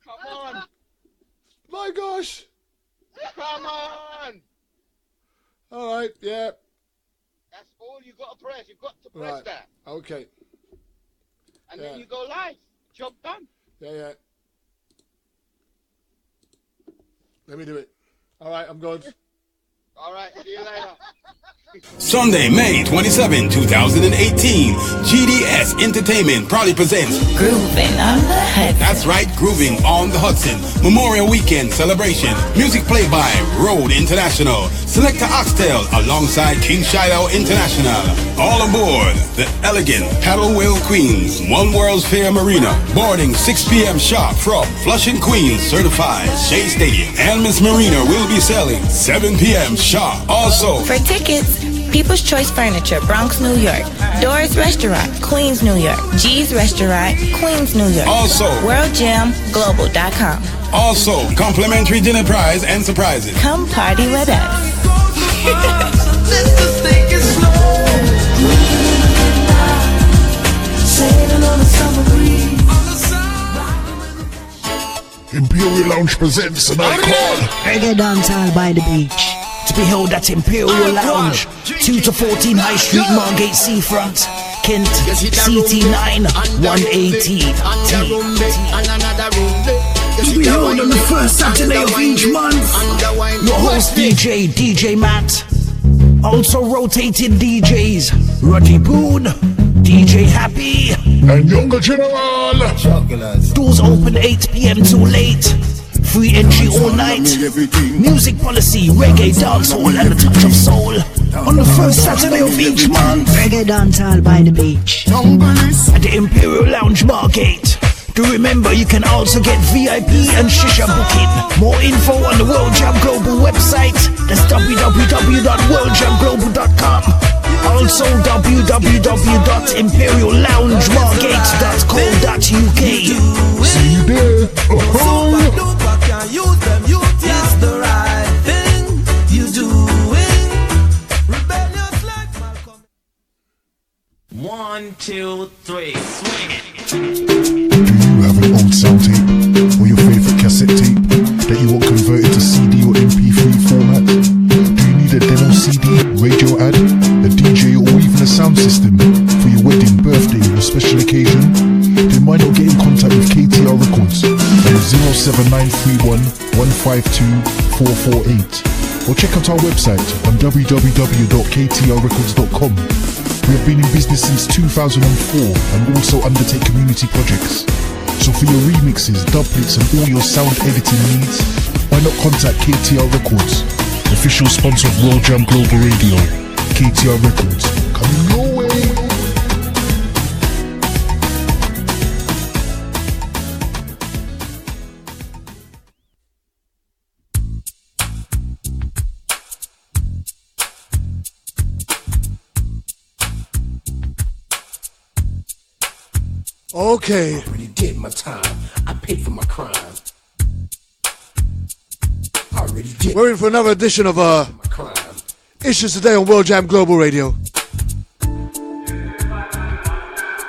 Come on. My gosh. Come on. All right, yeah. That's all you got to press. You've got to press Right. that. Okay. And Yeah. then you go live. Job done. Yeah. Let me do it. All right, I'm good. All right, see you later. Sunday, May 27, 2018, GDS Entertainment proudly presents Grooving on the Hudson. That's right, Grooving on the Hudson Memorial Weekend Celebration. Music played by Road International, Selector Oxtail alongside King Shiloh International. All aboard the elegant Paddle Wheel Queens, One World's Fair Marina. Boarding 6 p.m. sharp from Flushing Queens Certified Shea Stadium. And Miss Marina will be selling 7 p.m. sharp. Also, For tickets, People's Choice Furniture, Bronx, New York. Doris Restaurant, Queens, New York. G's Restaurant, Queens, New York. Also, WorldGymGlobal.com. Also, complimentary dinner prize and surprises. Come party with us. Let's just take it slow. Sailing on the summer breeze. Imperial Lounge presents an icon. Reggae dancehall by the beach. To be held at Imperial Lounge, 2 to 14 High Street, Margate Seafront, Kent, CT9 180. To be held on the first Saturday of each month. Your host DJ Matt. Also rotating DJs, Roddy Boone, DJ Happy, And Younger General. Doors open 8 p.m. till late. Free entry all night. Music policy, reggae, dancehall, and a touch of soul. On the first Saturday of each month. Reggae dancehall by the beach. At the Imperial Lounge Margate. Do remember you can also get VIP and Shisha booking. More info on the World Jam Global website. That's www.worldjamglobal.com. Also www.imperialloungemargate.co.uk. See you there. It's the right thing you doing. Rebellious like Malcolm. 1, 2, 3, swing it. Do you have an old sound tape or your favorite cassette tape that you want converted to CD or MP3 format? Do you need a demo CD, radio ad, a DJ or even a sound system for your wedding, birthday or special occasion? Then why not get in contact with KTR Records on 07931 152 448 or check out our website on www.ktrrecords.com. We have been in business since 2004 and also undertake community projects. So for your remixes, duplets and all your sound editing needs, why not contact KTR Records, official sponsor of World Jam Global Radio. KTR Records, coming your way. Okay. I already did my time. I paid for my crime. I already did. We're in for another edition of my crime. Issues Today on World Jam Global Radio.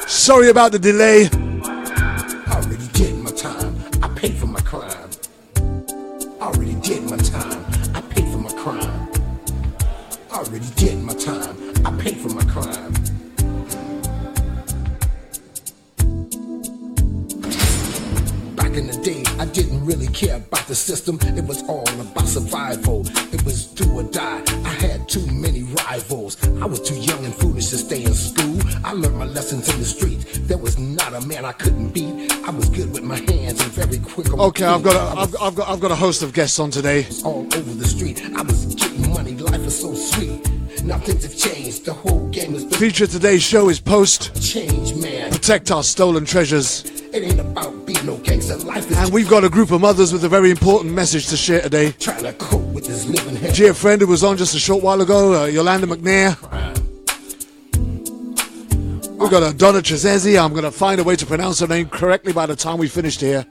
Sorry about the delay. I already did my time. I paid for my crime. I already did my time. I paid for my crime. I already did my time. I paid for my crime. Back in the day, I didn't really care about the system. It was all about survival. It was do or die. I had too many rivals. I was too young and foolish to stay in school. I learned my lessons in the streets. There was not a man I couldn't beat. I was good with my hands and very quick on my Okay, I've got a host of guests on today. all over the street. I was getting money. Life was so sweet. Now things have changed. The whole game has been Feature of today's show is P.O.S.T. changed, man. Protect Our Stolen Treasures. It ain't about being no gangster. Life is And we've got a group of mothers with a very important message to share today. trying to cope with this living hell. Dear friend who was on just a short while ago, Yolanda McNair. We've got a Donna Trezesi. I'm going to find a way to pronounce her name correctly by the time we finished here.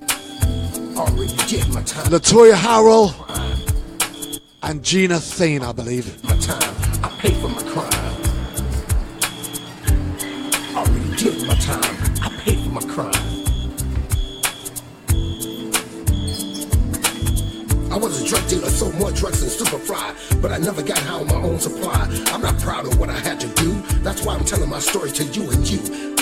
Already did my time. Latoya Harrell and Gina Thane, I believe. My time. I paid for my crime. Already did my time. I paid for my crime. I was a drug dealer, sold more drugs than Superfly, but I never got high on my own supply. I'm not proud of what I had to do. That's why I'm telling my story to you and you.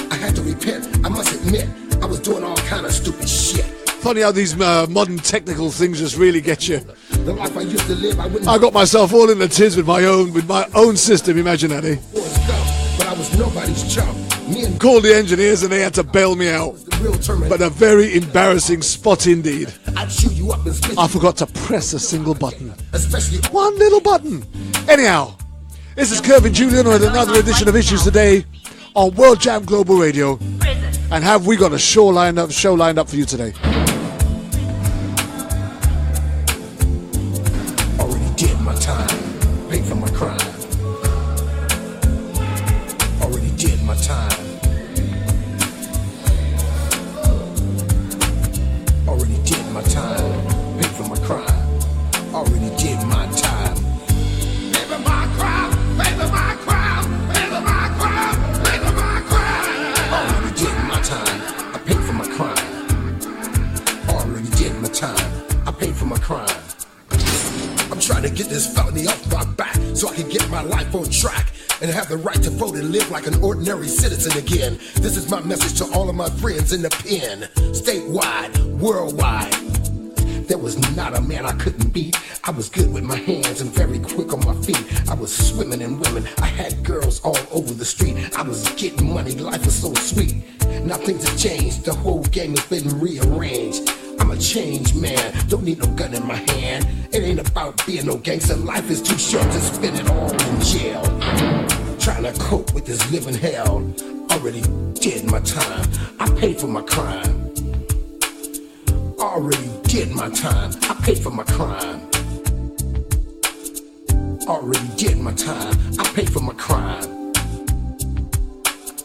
I had to repent. I must admit, I was doing all kind of stupid shit. Funny how these modern technical things just really get you. The life I used to live, I got myself all in the tiz with my own system. Imagine that, eh? But I was nobody's chump. Me and called the engineers and they had to bail me out. But a very embarrassing spot indeed. I'd shoot you up and split I forgot to press a single button. Especially one little button. Anyhow, this is Kervin Julian with another edition of Issues Today on World Jam Global Radio. And have we got a show lined up for you today? Already did my time, paid for my crime. Already did my time. Already did my time, paid for my crime. Already did my time. Pay for my crime, pay for my crime, pay for my crime, pay for my crime. Already did my time, I paid for my crime. Already did my time, I paid for my crime. I'm trying to get this felony off my back so I can get my life on track and have the right to vote and live like an ordinary citizen again. This is my message to all of my friends in the pen, statewide, worldwide. There was not a man I couldn't beat. I was good with my hands and very quick on my feet. I was swimming in women. I had girls all over the street. I was getting money. Life was so sweet. Now things have changed. The whole game has been rearranged. I'm a changed man. Don't need no gun in my hand. It ain't about being no gangster. Life is too short to spend it all in jail. Trying to cope with this living hell. Already did my time. I paid for my crime. Already did my time. I paid for my crime. Already did my time. I paid for my crime.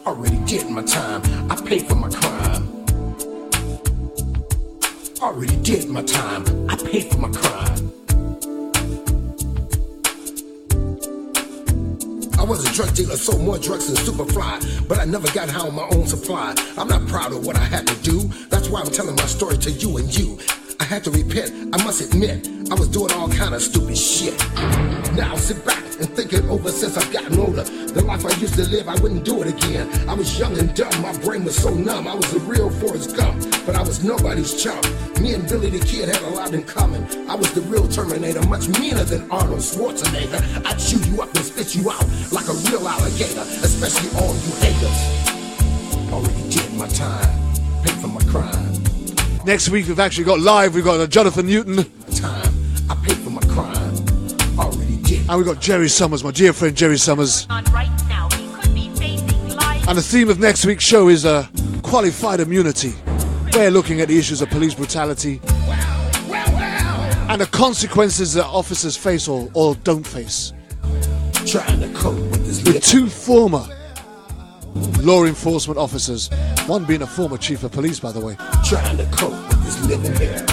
Already did my time. I paid for my crime. Already did my time. I paid for my crime. I was a drug dealer, sold more drugs than Superfly, but I never got high on my own supply. I'm not proud of what I had to do. That's why I'm telling my story to you and you. I had to repent. I must admit, I was doing all kind of stupid shit. Now sit back and think it over since I've gotten older. The life I used to live, I wouldn't do it again. I was young and dumb, my brain was so numb. I was a real Forrest Gump, but I was nobody's chump. Me and Billy the Kid had a lot in common. I was the real Terminator, much meaner than Arnold Schwarzenegger. I'd chew you up and spit you out like a real alligator, especially all you haters. Already did my time, paid for my crime. Next week we've actually got live, we've got Jonathan Newton. Time, I paid for my crime. Already did. And we've got Jerry Summers, my dear friend Jerry Summers. Right now, he could be facing life. And the theme of next week's show is qualified immunity. We're looking at the issues of police brutality and the consequences that officers face or don't face. Trying to cope with this. With two former law enforcement officers, one being a former chief of police, by the way. Trying to cope with this living here.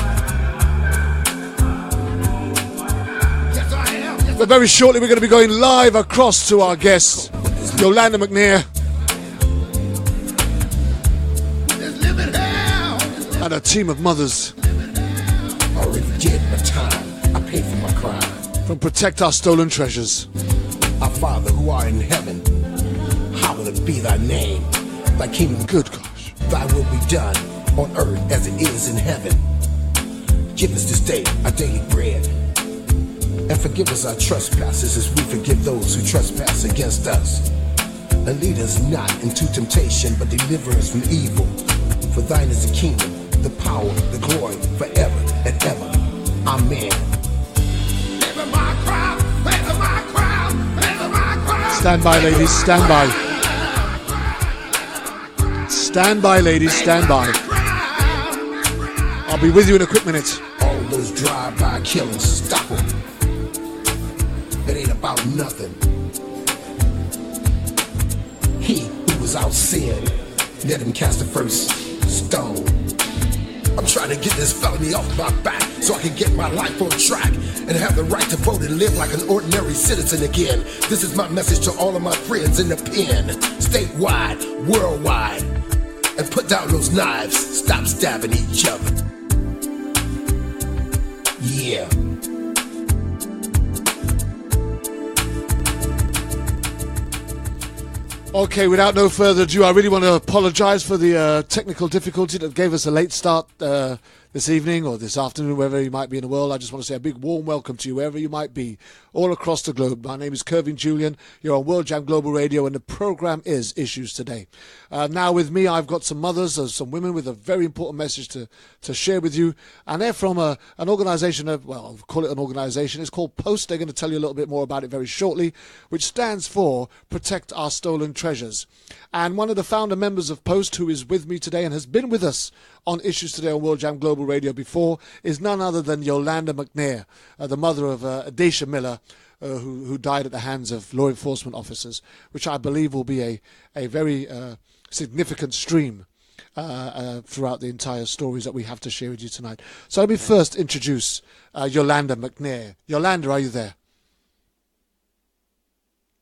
Yes, I am. But very shortly we're going to be going live across to our guest, Yolanda McNair. And a team of mothers. Already did my time. I paid for my crime. From Protect Our Stolen Treasures. Our Father who art in heaven, hallowed be thy name. Thy kingdom, good gosh. Thy will be done on earth as it is in heaven. Give us this day our daily bread. And forgive us our trespasses as we forgive those who trespass against us. And lead us not into temptation, but deliver us from evil. For thine is the kingdom, the power, the glory, forever and ever. Amen. Stand by, ladies, stand by. Stand by, ladies, stand by. I'll be with you in a quick minute. All those drive-by killings, stop them. It ain't about nothing. He who was out sin, let him cast the first stone. I'm trying to get this felony off my back so I can get my life on track and have the right to vote and live like an ordinary citizen again. This is my message to all of my friends in the pen, statewide, worldwide. And put down those knives, stop stabbing each other. Yeah. Okay, without no further ado, I really want to apologise for the technical difficulty that gave us a late start this evening or this afternoon, wherever you might be in the world. I just want to say a big warm welcome to you, wherever you might be, all across the globe. My name is Kervin Julian. You're on World Jam Global Radio, and the programme is Issues Today. Now with me, I've got some mothers, some women with a very important message to share with you. And they're from an organisation, I'll call it an organisation. It's called P.O.S.T. They're going to tell you a little bit more about it very shortly, which stands for Protect Our Stolen Treasures. And one of the founder members of P.O.S.T., who is with me today and has been with us on Issues Today on World Jam Global Radio before, is none other than Yolanda McNair, the mother of Daisha Miller, who died at the hands of law enforcement officers, which I believe will be a very significant stream throughout the entire stories that we have to share with you tonight. So let me first introduce Yolanda McNair. Yolanda, are you there?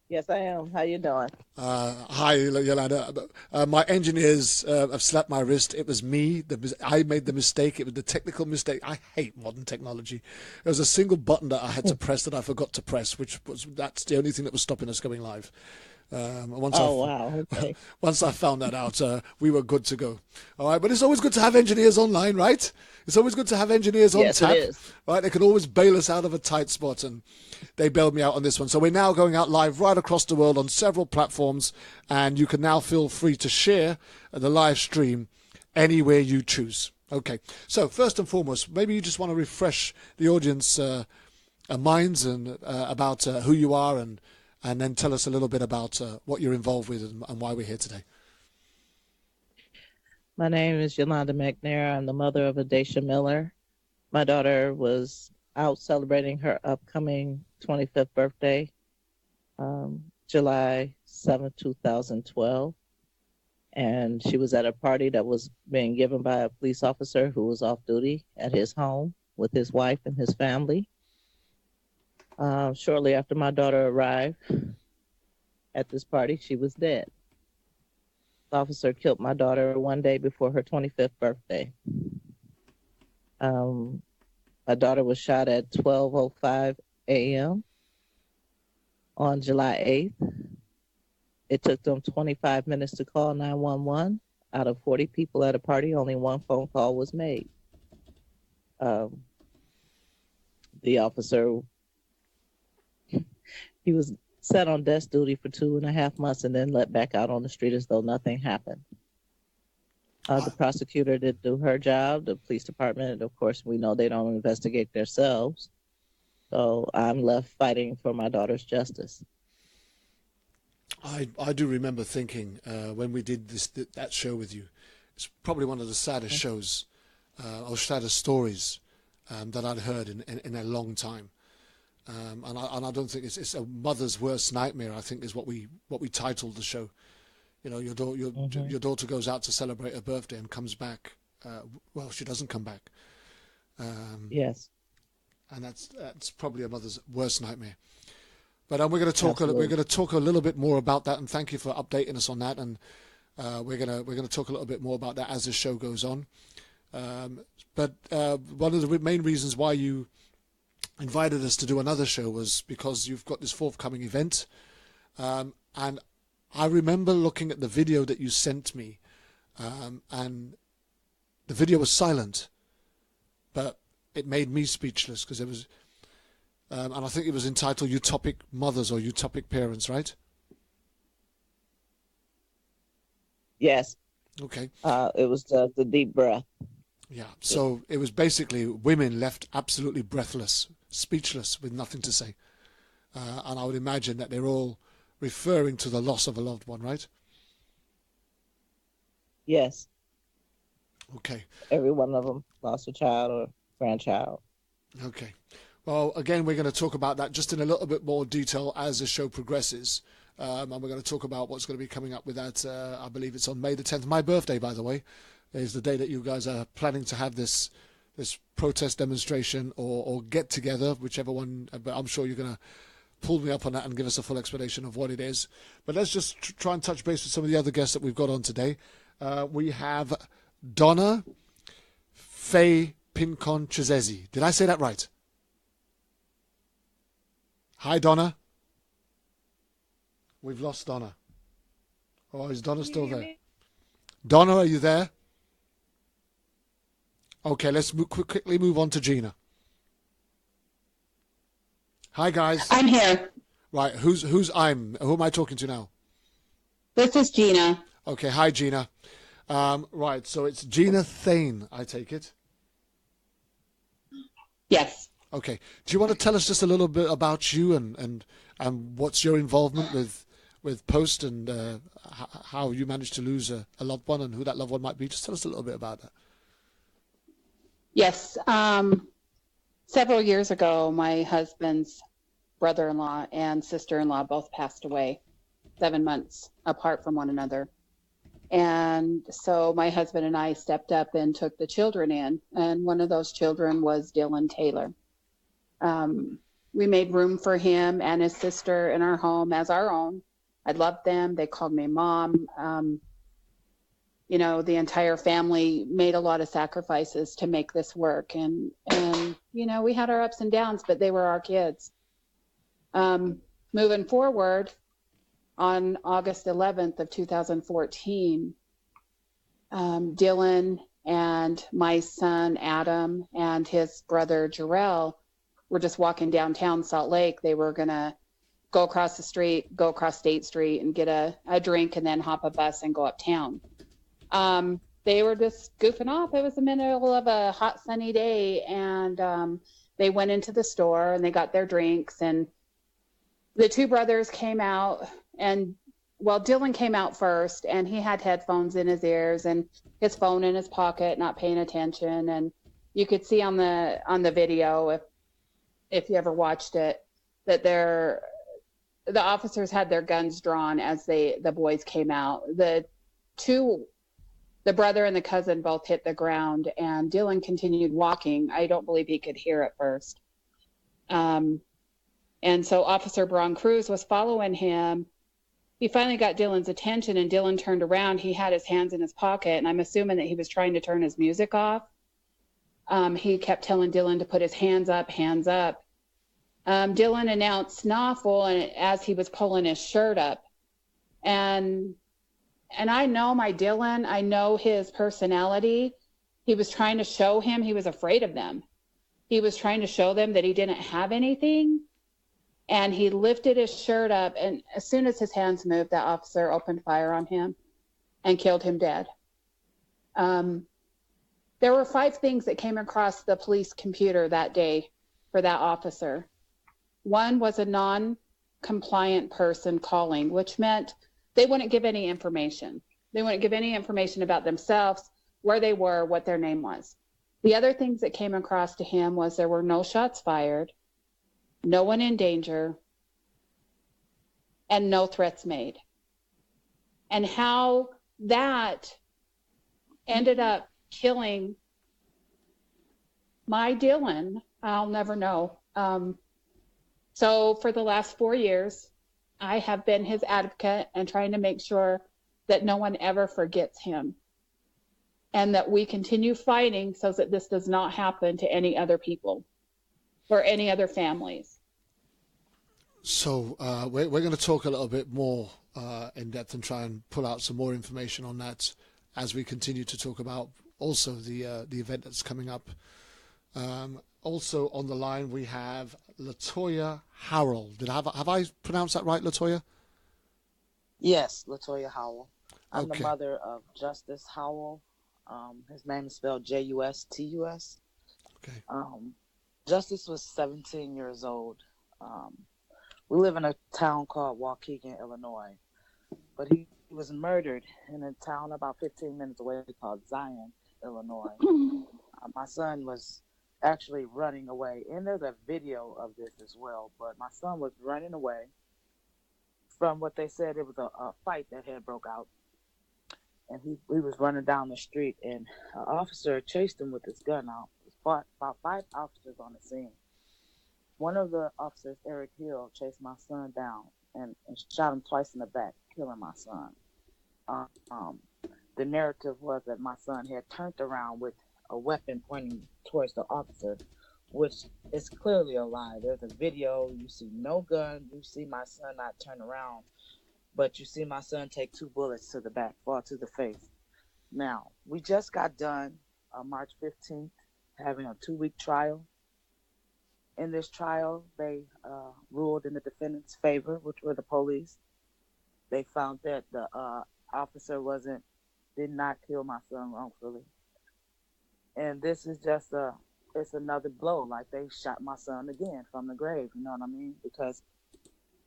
Yes, I am. How you doing? Hi, Yolanda. My engineers have slapped my wrist. It was me. I made the mistake. It was the technical mistake. I hate modern technology. There was a single button that I had to press that I forgot to press, that's the only thing that was stopping us going live. Wow. Okay. Once I found that out, we were good to go. All right, but it's always good to have engineers online, right? It's always good to have engineers on tap. It is. Right? They can always bail us out of a tight spot, and they bailed me out on this one. So we're now going out live right across the world on several platforms, and you can now feel free to share the live stream anywhere you choose. Okay, so first and foremost, maybe you just want to refresh the audience minds and about who you are, and then tell us a little bit about what you're involved with and why we're here today. My name is Yolanda McNair. I'm the mother of Daisha Miller. My daughter was out celebrating her upcoming 25th birthday, July 7th, 2012. And she was at a party that was being given by a police officer who was off duty at his home with his wife and his family. Shortly after my daughter arrived at this party, she was dead. The officer killed my daughter one day before her 25th birthday. My daughter was shot at 12:05 a.m. on July 8th. It took them 25 minutes to call 911. Out of 40 people at a party, only one phone call was made. The officer, he was set on desk duty for 2.5 months and then let back out on the street as though nothing happened. The prosecutor did do her job. The police department, of course, we know they don't investigate themselves. So I'm left fighting for my daughter's justice. I do remember thinking when we did that show with you, it's probably one of the saddest shows or saddest stories that I'd heard in a long time. And I don't think it's a mother's worst nightmare, I think, is what we titled the show. You know, your daughter goes out to celebrate her birthday and comes back. Well, she doesn't come back. Yes. And that's probably a mother's worst nightmare. But we're going to talk a little bit more about that, and thank you for updating us on that. And we're going to talk a little bit more about that as the show goes on. But one of the main reasons why you invited us to do another show was because you've got this forthcoming event, and I remember looking at the video that you sent me, and the video was silent, but it made me speechless because it was, and I think it was entitled "Utopic Mothers" or "Utopic Parents," right? Yes. Okay. It was the deep breath. Yeah. So it was basically women left absolutely breathless, speechless, with nothing to say, and I would imagine that they're all referring to the loss of a loved one, right? Yes. Okay. Every one of them lost a child or grandchild. Okay. Well, again, we're going to talk about that just in a little bit more detail as the show progresses. And we're going to talk about what's going to be coming up with that. I believe it's on May the 10th. My birthday, by the way, is the day that you guys are planning to have this protest demonstration or get together, whichever one. But I'm sure you're going to pull me up on that and give us a full explanation of what it is. But let's just try and touch base with some of the other guests that we've got on today. We have Donna Faye Pincon Chizezi. Did I say that right? Hi, Donna. We've lost Donna. Oh, is Donna still there? Donna, are you there? Okay, let's quickly move on to Gina. Hi, guys. I'm here. Right, who am I talking to now? This is Gina. Okay, hi, Gina. Right, so it's Gina Thane, I take it? Yes. Okay. Do you want to tell us just a little bit about you and what's your involvement with P.O.S.T. and how you managed to lose a loved one and who that loved one might be? Just tell us a little bit about that. Yes. Several years ago, my husband's brother-in-law and sister-in-law both passed away 7 months apart from one another. And so my husband and I stepped up and took the children in, and one of those children was Dylan Taylor. We made room for him and his sister in our home as our own. I loved them. They called me mom. The entire family made a lot of sacrifices to make this work. And we had our ups and downs, but they were our kids. Moving forward, on August 11th of 2014, Dylan and my son, Adam, and his brother, Jarrell, were just walking downtown Salt Lake. They were going to go across the street, go across State Street and get a drink and then hop a bus and go uptown. They were just goofing off. It was the middle of a hot, sunny day, and they went into the store and they got their drinks, and the two brothers came out, and Dylan came out first, and he had headphones in his ears and his phone in his pocket, not paying attention. And you could see on the video, if you ever watched it, that the officers had their guns drawn as the boys came out. The brother and the cousin both hit the ground, and Dylan continued walking. I don't believe he could hear at first. And so Officer Braun Cruz was following him. He finally got Dylan's attention, and Dylan turned around. He had his hands in his pocket, and I'm assuming that he was trying to turn his music off. He kept telling Dylan to put his hands up, hands up. Dylan announced "Snaffle," and as he was pulling his shirt up. And I know my Dylan, I know his personality. He was trying to show him he was afraid of them. He was trying to show them that he didn't have anything. And he lifted his shirt up, and as soon as his hands moved, that officer opened fire on him and killed him dead. There were 5 things that came across the police computer that day for that officer. One was a non-compliant person calling, which meant they wouldn't give any information. They wouldn't give any information about themselves, where they were, what their name was. The other things that came across to him was there were no shots fired, no one in danger, and no threats made. And how that ended up killing my Dylan, I'll never know. So for the last 4 years, I have been his advocate and trying to make sure that no one ever forgets him, and that we continue fighting so that this does not happen to any other people or any other families. So we're going to talk a little bit more in depth and try and pull out some more information on that as we continue to talk about also the event that's coming up. Also on the line we have Latoya Howell. Have I pronounced that right, Latoya? Yes, Latoya Howell. I'm Okay. the mother of Justice Howell. His name is spelled Justus. Okay. Justice was 17 years old. We live in a town called Waukegan, Illinois, but he was murdered in a town about 15 minutes away called Zion, Illinois. My son was actually running away, and there's a video of this as well, but my son was running away from what they said it was a fight that had broke out, and he was running down the street, and an officer chased him with his gun out. There was about 5 officers on the scene. One of the officers, Eric Hill, chased my son down and shot him twice in the back, killing my son. The narrative was that my son had turned around with a weapon pointing towards the officer, which is clearly a lie. There's a video. You see no gun. You see my son not turn around, but you see my son take 2 bullets to the back, fall to the face. Now, we just got done on March 15th having a 2-week trial. In this trial, they ruled in the defendant's favor, which were the police. They found that the officer did not kill my son wrongfully. And this is just it's another blow. Like, they shot my son again from the grave, you know what I mean? Because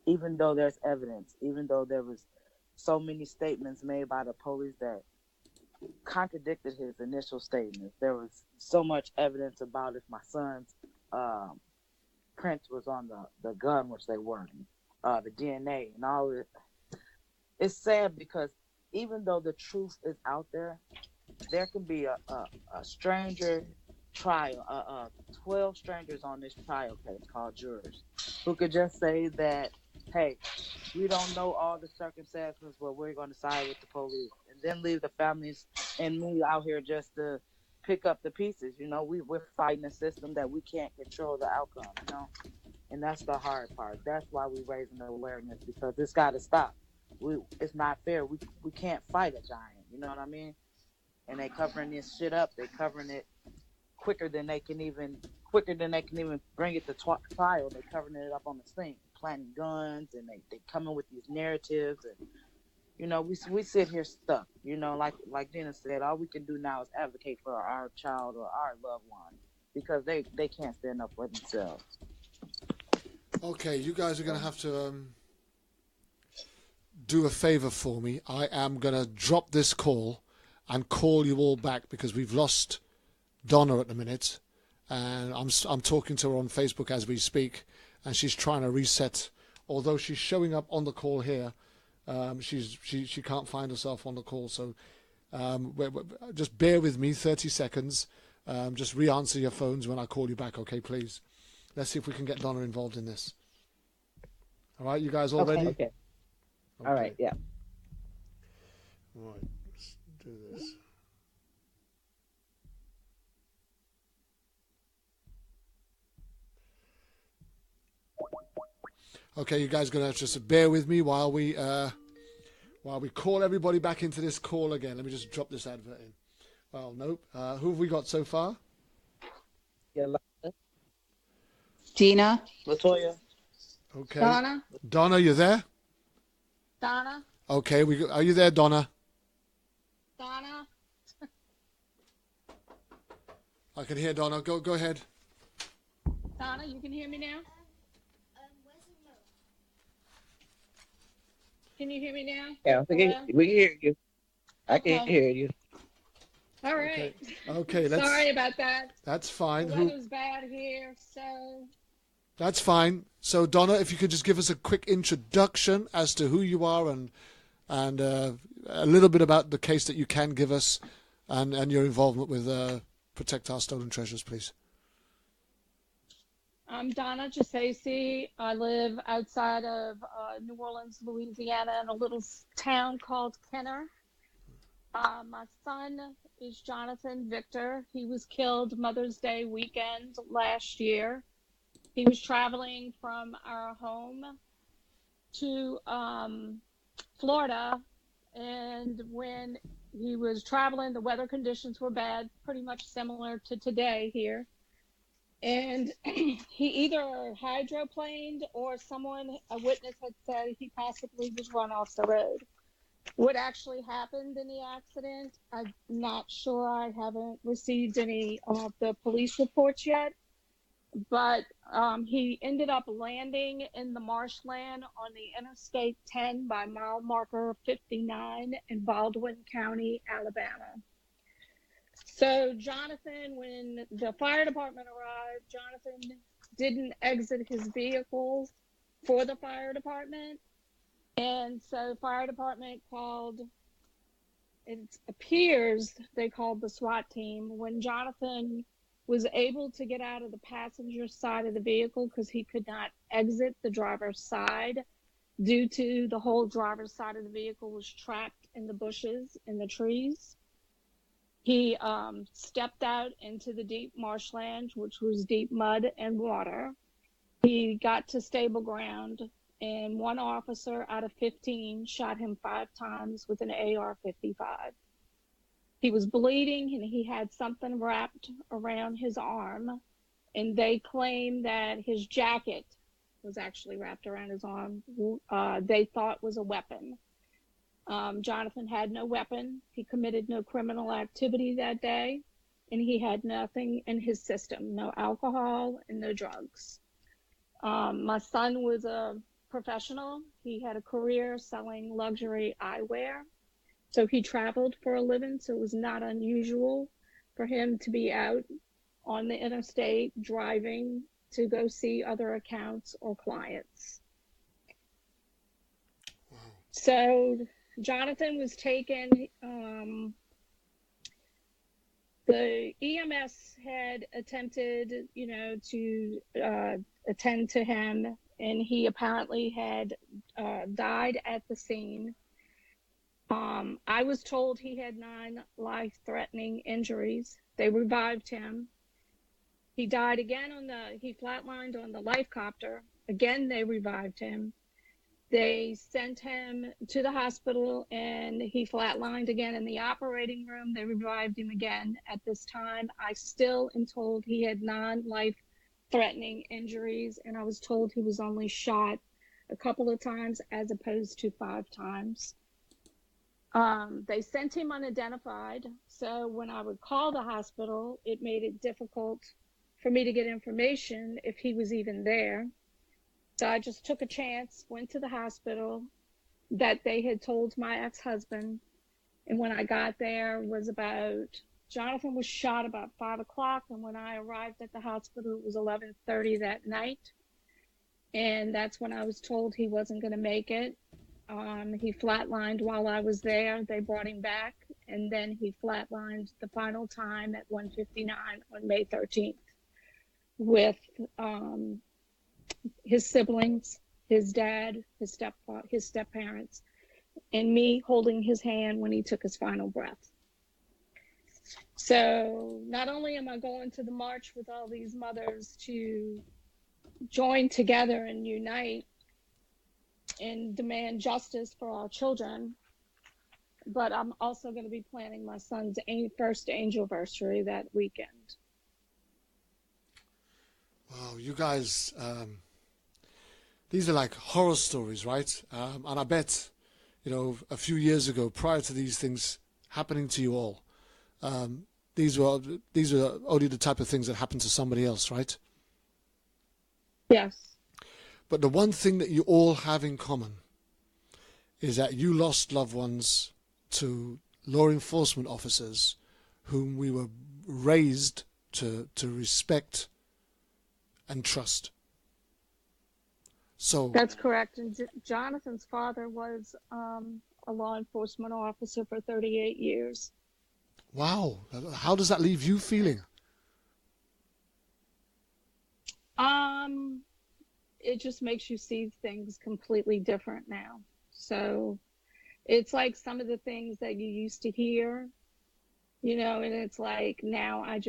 even though there's evidence, even though there was so many statements made by the police that contradicted his initial statements, there was so much evidence about if my son's print was on the gun, which they weren't, the DNA and all of it. It's sad because even though the truth is out there, there can be a stranger trial, 12 strangers on this trial case called jurors, who could just say that, hey, we don't know all the circumstances, but we're going to side with the police, and then leave the families and me out here just to pick up the pieces. You know, we're fighting a system that we can't control the outcome, you know, and that's the hard part. That's why we're raising the awareness, because it's got to stop. It's not fair. We can't fight a giant, you know what I mean? And they covering this shit up. They covering it quicker than they can even bring it to trial. They covering it up on the scene, planting guns, and they coming with these narratives, and you know, we sit here stuck. You know, like Gina said, all we can do now is advocate for our child or our loved one, because they can't stand up for themselves. Okay, you guys are going to have to do a favor for me. I am going to drop this call and call you all back, because we've lost Donna at the minute, and I'm talking to her on Facebook as we speak, and she's trying to reset. Although she's showing up on the call here, she can't find herself on the call. So just bear with me 30 seconds. Just re-answer your phones when I call you back, okay, please. Let's see if we can get Donna involved in this. All right, you guys all ready? Okay. All right, yeah. All right, let's do this. Okay, you guys are going to just bear with me while we call everybody back into this call again. Let me just drop this advert in. Well, nope. Who have we got so far? Gina. Latoya. Okay. Donna. Donna, you there? Donna. Okay, are you there, Donna? Donna. I can hear Donna. Go ahead. Donna, you can hear me now? Can you hear me now? Yeah, we can hear you. I can hear you. All right. Okay. Sorry about that. That's fine. The weather's bad here, so. That's fine. So, Donna, if you could just give us a quick introduction as to who you are and a little bit about the case that you can give us, and your involvement with Protect Our Stolen Treasures, please. I'm Donna Giussesi. I live outside of New Orleans, Louisiana, in a little town called Kenner. My son is Jonathan Victor. He was killed Mother's Day weekend last year. He was traveling from our home to Florida, and when he was traveling, the weather conditions were bad, pretty much similar to today here. And he either hydroplaned or a witness had said he possibly was run off the road. What actually happened in the accident, I'm not sure. I haven't received any of the police reports yet. But he ended up landing in the marshland on the Interstate 10 by mile marker 59 in Baldwin County, Alabama. So Jonathan, when the fire department arrived, Jonathan didn't exit his vehicle for the fire department. And so the fire department called, it appears they called the SWAT team. When Jonathan was able to get out of the passenger side of the vehicle because he could not exit the driver's side due to the whole driver's side of the vehicle was trapped in the bushes, in the trees. He stepped out into the deep marshland, which was deep mud and water. He got to stable ground, and one officer out of 15 shot him 5 times with an AR-55. He was bleeding, and he had something wrapped around his arm, and they claim that his jacket was actually wrapped around his arm. They thought was a weapon. Jonathan had no weapon. He committed no criminal activity that day, and he had nothing in his system, no alcohol and no drugs. My son was a professional. He had a career selling luxury eyewear. So he traveled for a living. So it was not unusual for him to be out on the interstate driving to go see other accounts or clients. So Jonathan was taken. The EMS had attempted, to attend to him, and he apparently had died at the scene. I was told he had 9 life-threatening injuries. They revived him. He died again he flatlined on the life copter. Again, they revived him. They sent him to the hospital, and he flatlined again in the operating room. They revived him again. At this time, I still am told he had 9 life-threatening injuries, and I was told he was only shot a couple of times as opposed to 5 times. They sent him unidentified, so when I would call the hospital, it made it difficult for me to get information if he was even there. So I just took a chance, went to the hospital that they had told my ex-husband. And when I got there Jonathan was shot about 5 o'clock. And when I arrived at the hospital, it was 11:30 that night. And that's when I was told he wasn't going to make it. He flatlined while I was there. They brought him back. And then he flatlined the final time at 1:59 on May 13th with his siblings, his dad, his step-parents, and me holding his hand when he took his final breath. So not only am I going to the march with all these mothers to join together and unite and demand justice for our children, but I'm also going to be planning my son's first angelversary that weekend. Wow, you guys, these are like horror stories, right? And I bet, a few years ago, prior to these things happening to you all, these were only the type of things that happened to somebody else, right? Yes. But the one thing that you all have in common is that you lost loved ones to law enforcement officers whom we were raised to respect and trust. So that's correct. And Jonathan's father was a law enforcement officer for 38 years. Wow. How does that leave you feeling? It just makes you see things completely different now. So it's like some of the things that you used to hear, and it's like now I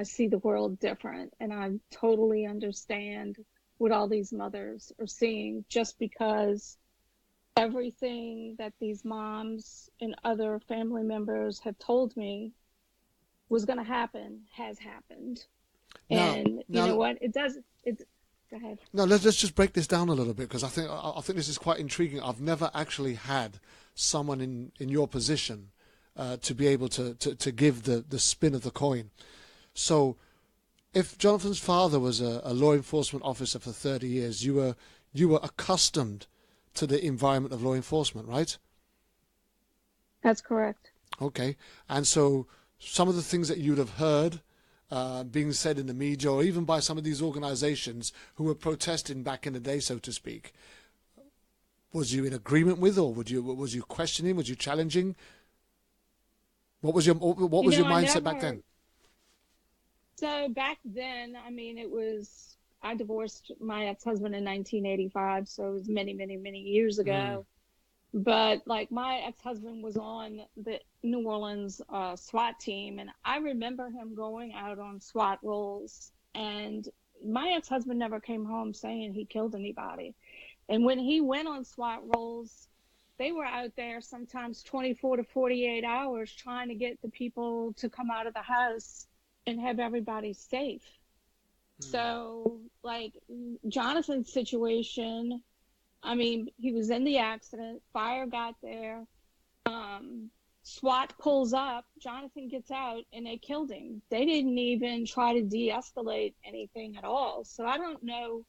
see the world different, and I totally understand what all these mothers are seeing, just because everything that these moms and other family members have told me was going to happen has happened. And you know what? Go ahead. No, let's just break this down a little bit, because I think this is quite intriguing. I've never actually had someone in your position to be able to give the spin of the coin. So if Jonathan's father was a law enforcement officer for 30 years, you were accustomed to the environment of law enforcement, right? That's correct. Okay. And so some of the things that you'd have heard being said in the media, or even by some of these organizations who were protesting back in the day, so to speak, was you in agreement with, or was you questioning, was you challenging? What was your mindset back then? So back then, I divorced my ex-husband in 1985, so it was many, many, many years ago. But like my ex-husband was on the New Orleans SWAT team, and I remember him going out on SWAT rolls. And my ex-husband never came home saying he killed anybody. And when he went on SWAT rolls, they were out there sometimes 24 to 48 hours trying to get the people to come out of the house and have everybody safe. So, like Jonathan's situation, I mean, he was in the accident, fire got there, SWAT pulls up, Jonathan gets out, and they killed him. They didn't even try to de-escalate anything at all. So I don't know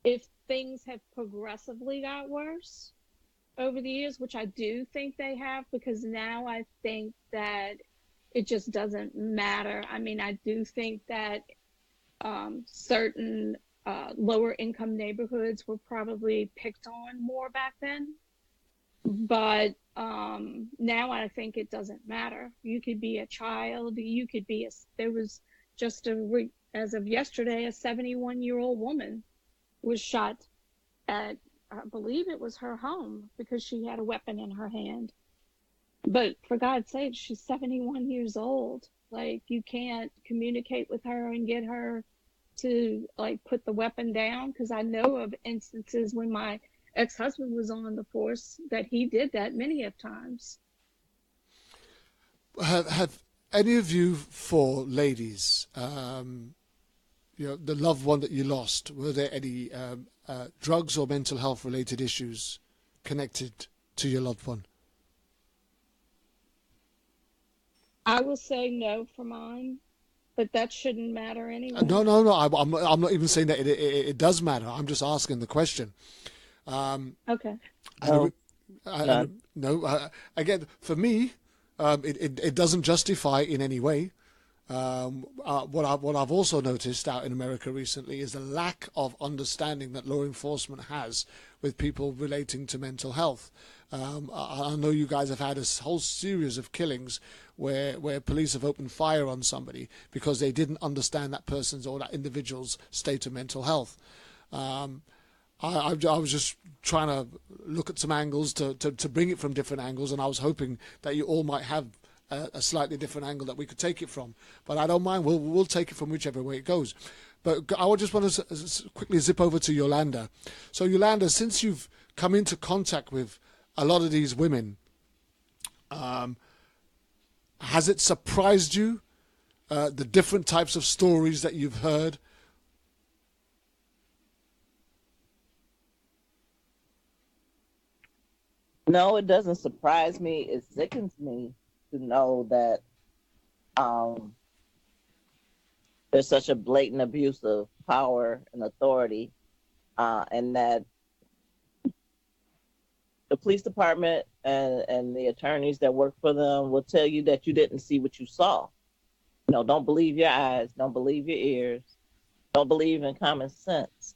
if things have progressively got worse over the years, which I do think they have, because now I think that it just doesn't matter. I mean, I do think that certain lower income neighborhoods were probably picked on more back then. But now I think it doesn't matter. You could be a child, you could be there was just as of yesterday, a 71-year-old woman was shot at, I believe it was her home, because she had a weapon in her hand. But for God's sake, she's 71 years old. Like, you can't communicate with her and get her to like put the weapon down, because I know of instances when my ex-husband was on the force that he did that many of times. Have any of you four ladies, the loved one that you lost, were there any drugs or mental health related issues connected to your loved one? I will say no for mine, but that shouldn't matter anyway. No. I'm not even saying that it does matter. I'm just asking the question. Okay. Again, for me, it doesn't justify in any way. What I've also noticed out in America recently is the lack of understanding that law enforcement has with people relating to mental health. I know you guys have had a whole series of killings where police have opened fire on somebody because they didn't understand that person's or that individual's state of mental health. I was just trying to look at some angles to bring it from different angles, and I was hoping that you all might have a slightly different angle that we could take it from. But I don't mind. We'll take it from whichever way it goes. But I just want to quickly zip over to Yolanda. So Yolanda, since you've come into contact with a lot of these women, has it surprised you, the different types of stories that you've heard? No, it doesn't surprise me. It sickens me to know that there's such a blatant abuse of power and authority, and that the police department and the attorneys that work for them will tell you that you didn't see what you saw. Don't believe your eyes, don't believe your ears, don't believe in common sense.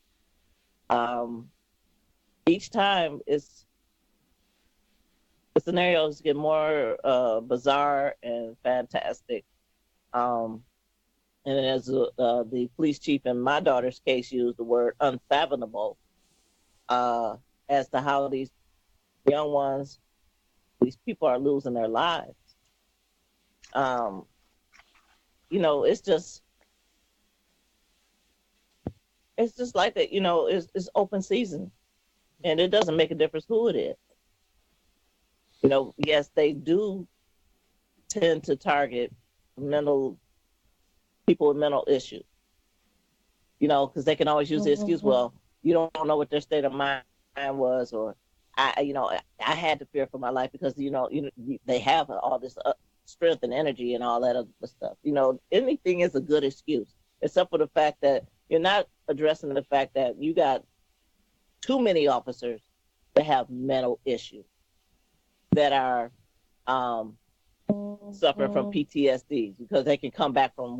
Each time the scenarios get more bizarre and fantastic. And as the police chief in my daughter's case used the word unfathomable, as to how these young ones, these people are losing their lives. It's just like that, it's open season, and it doesn't make a difference who it is. Yes, they do tend to target people with mental issues, because they can always use the excuse, well, you don't know what their state of mind was, or I had to fear for my life because, they have all this strength and energy and all that other stuff. Anything is a good excuse, except for the fact that you're not addressing the fact that you got too many officers that have mental issues, that are suffering from PTSD because they can come back from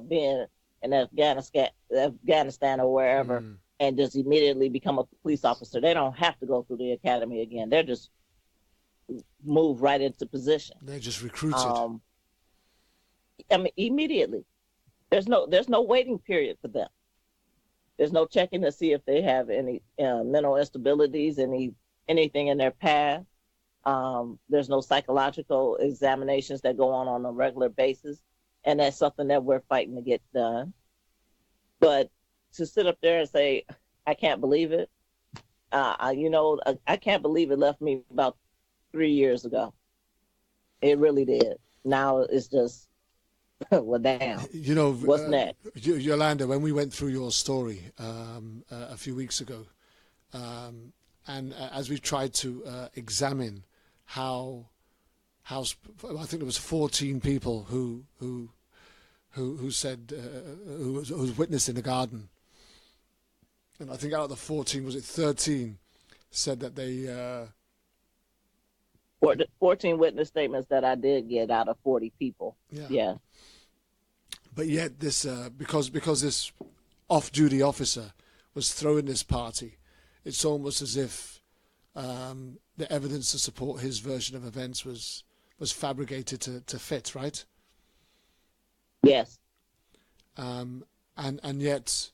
being in Afghanistan or wherever and just immediately become a police officer. They don't have to go through the academy again. They're just move right into position. They're just recruited. Immediately. There's no waiting period for them. There's no checking to see if they have any mental instabilities, anything in their past. There's no psychological examinations that go on a regular basis, and that's something that we're fighting to get done. But to sit up there and say, I can't believe it, I can't believe it left me about 3 years ago. It really did. Now it's just, well, damn. You know, What's next? Yolanda, when we went through your story a few weeks ago, and as we tried to examine how I think there was 14 people who said who was witnessed in the garden, and I think out of the 14, was it 13 said that they 14 witness statements that I did get out of 40 people. Yeah. But yet this because this off-duty officer was throwing this party, it's almost as if the evidence to support his version of events was fabricated to fit, right? Yes. And yet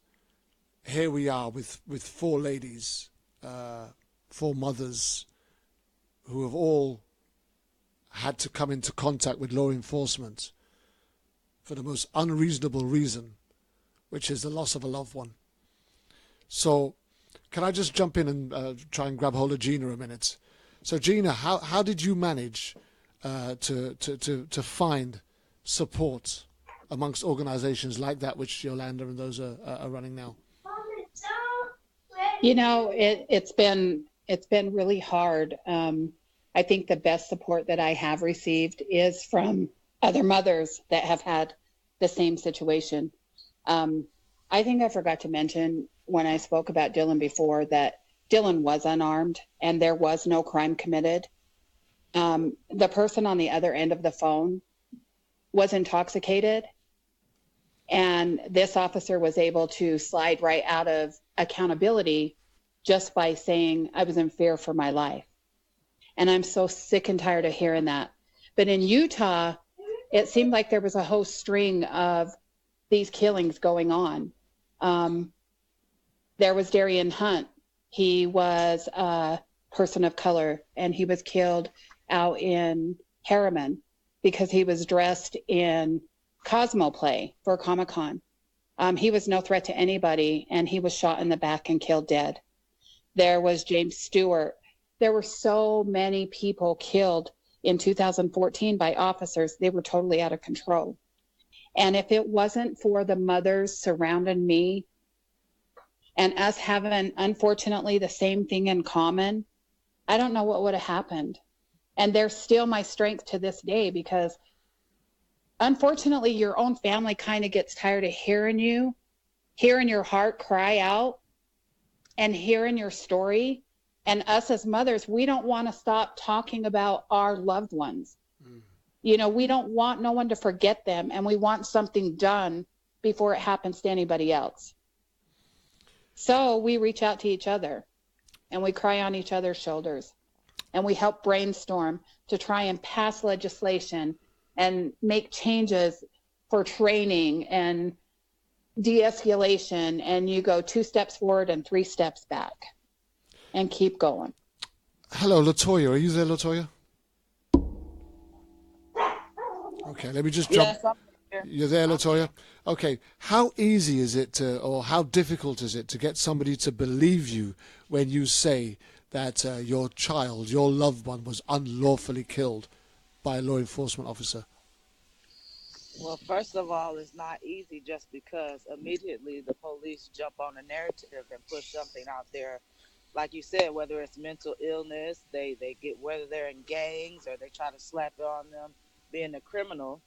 here we are with 4 ladies, 4 mothers who have all had to come into contact with law enforcement for the most unreasonable reason, which is the loss of a loved one. So can I just jump in and try and grab hold of Gina a minute? So Gina, how did you manage to find support amongst organizations like that, which Yolanda and those are running now? You know, it's been really hard. I think the best support that I have received is from other mothers that have had the same situation. I think I forgot to mention when I spoke about Dylan before that Dylan was unarmed and there was no crime committed. The person on the other end of the phone was intoxicated, and this officer was able to slide right out of accountability just by saying, I was in fear for my life. And I'm so sick and tired of hearing that. But in Utah, it seemed like there was a whole string of these killings going on. There was Darian Hunt. He was a person of color, and he was killed out in Harriman because he was dressed in cosplay for Comic-Con. He was no threat to anybody, and he was shot in the back and killed dead. There was James Stewart. There were so many people killed in 2014 by officers. They were totally out of control. And if it wasn't for the mothers surrounding me and us having, unfortunately, the same thing in common, I don't know what would have happened. And they're still my strength to this day, because unfortunately, your own family kind of gets tired of hearing your heart cry out and hearing your story. And us as mothers, we don't want to stop talking about our loved ones. You know, we don't want no one to forget them, and we want something done before it happens to anybody else. So we reach out to each other, and we cry on each other's shoulders, and we help brainstorm to try and pass legislation and make changes for training and de-escalation, and you go 2 steps forward and 3 steps back. And keep going. Hello, Latoya. Are you there, Latoya? Okay, let me just jump. Yes, I'm here. You're there, Latoya? Okay. How easy is it or how difficult is it to get somebody to believe you when you say that your child, your loved one, was unlawfully killed by a law enforcement officer? Well, first of all, it's not easy just because immediately the police jump on a narrative and push something out there. Like you said, whether it's mental illness, they get, whether they're in gangs or they try to slap it on them being a criminal.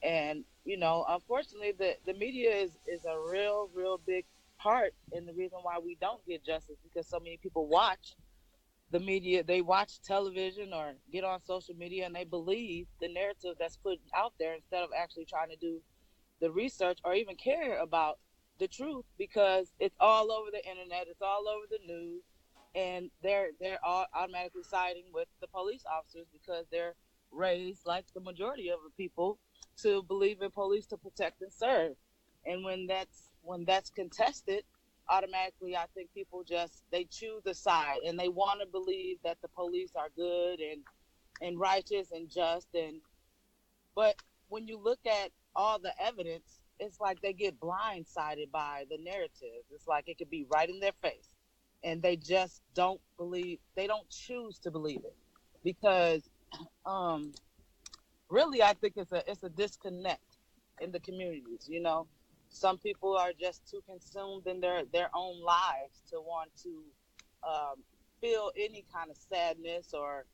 And, you know, unfortunately, the media is a real big part in the reason why we don't get justice, because so many people watch the media, they watch television or get on social media and they believe the narrative that's put out there instead of actually trying to do the research or even care about the truth, because it's all over the internet, it's all over the news, and they're all automatically siding with the police officers because they're raised, like the majority of the people, to believe in police to protect and serve. And when that's contested, automatically I think people just they choose a side and they want to believe that the police are good and righteous and just and but when you look at all the evidence, it's like they get blindsided by the narrative. It's like it could be right in their face and they just don't believe, they don't choose to believe it because um really I think it's a disconnect in the communities, you know. Some people are just too consumed in their own lives to want to um, feel any kind of sadness or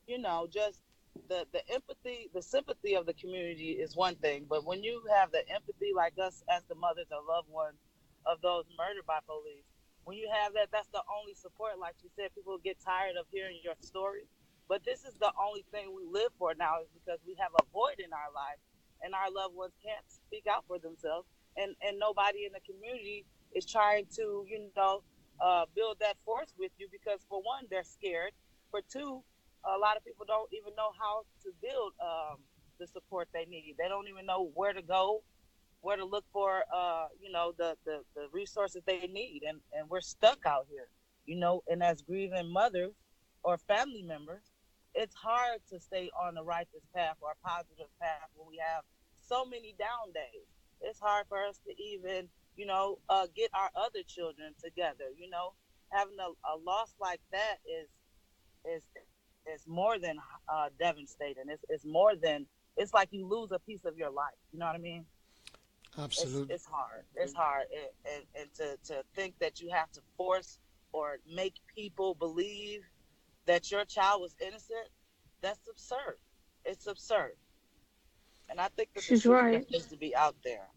you know, just the empathy, the sympathy of the community is one thing, but when you have the empathy like us as the mothers or loved ones of those murdered by police, when you have that, that's the only support. Like you said, people get tired of hearing your story, but this is the only thing we live for now is because we have a void in our life and our loved ones can't speak out for themselves, and nobody in the community is trying to, you know, build that force with you because for one, they're scared. For two, a lot of people don't even know how to build the support they need. They don't even know where to go, where to look for, you know, the resources they need. And we're stuck out here, you know, and as grieving mothers or family members, it's hard to stay on the righteous path or a positive path when we have so many down days. It's hard for us to even, you know, get our other children together, you know. Having a loss like that is is more than devastating. It's more than, it's like you lose a piece of your life. You know what I mean? Absolutely. It's hard. It's hard, and to think that you have to force or make people believe that your child was innocent, that's absurd. It's absurd. And I think that the She's truth right. needs to be out there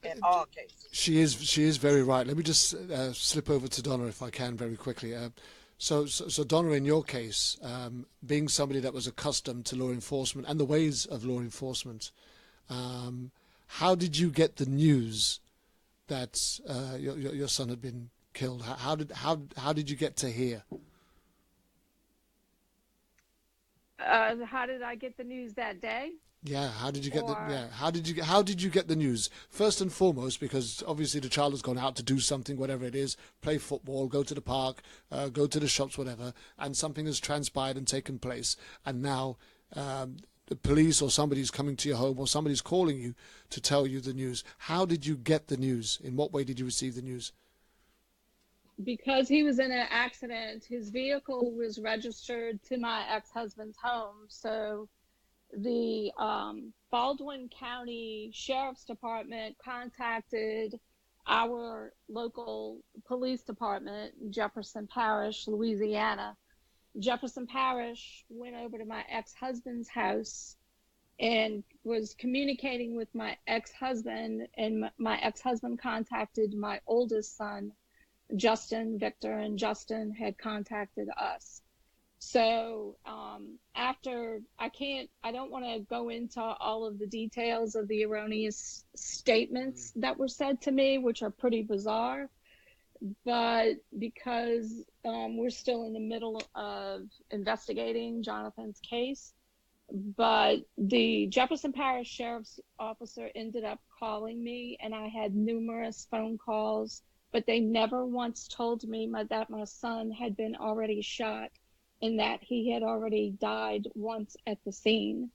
in all cases. She is very right. Let me just slip over to Donna if I can very quickly. So Donna, in your case, being somebody that was accustomed to law enforcement and the ways of law enforcement, how did you get the news that your son had been killed? How did you get to hear? How did I get the news that day? Yeah, how did you get how did you get the news? First and foremost, because obviously the child has gone out to do something, whatever it is, play football, go to the park, go to the shops, whatever, and something has transpired and taken place, and now the police or somebody's coming to your home or somebody's calling you to tell you the news. How did you get the news? In what way did you receive the news? Because he was in an accident, his vehicle was registered to my ex-husband's home, so the Baldwin County Sheriff's Department contacted our local police department, Jefferson Parish, Louisiana. Jefferson Parish went over to my ex-husband's house and was communicating with my ex-husband, and my ex-husband contacted my oldest son, Justin, Victor, and Justin had contacted us. So after, I don't want to go into all of the details of the erroneous statements that were said to me, which are pretty bizarre, but because we're still in the middle of investigating Jonathan's case, but the Jefferson Parish Sheriff's Officer ended up calling me, and I had numerous phone calls, but they never once told me that my son had been already shot and that he had already died once at the scene.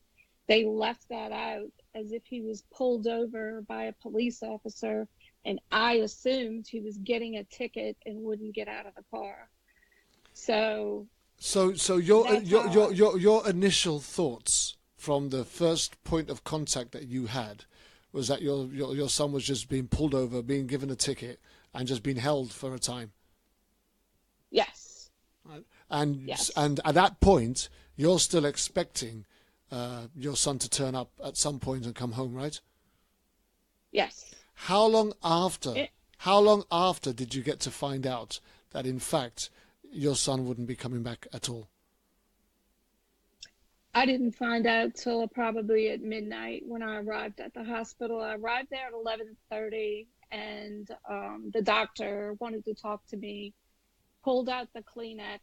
They left that out as if he was pulled over by a police officer, and I assumed he was getting a ticket and wouldn't get out of the car. So your initial thoughts from the first point of contact that you had was that your son was just being pulled over, being given a ticket, and just being held for a time. Yes. And yes. And at that point, you're still expecting your son to turn up at some point and come home, right? Yes. How long after did you get to find out that in fact your son wouldn't be coming back at all? I didn't find out till probably at midnight when I arrived at the hospital. I arrived there at 11:30, and the doctor wanted to talk to me, pulled out the Kleenex.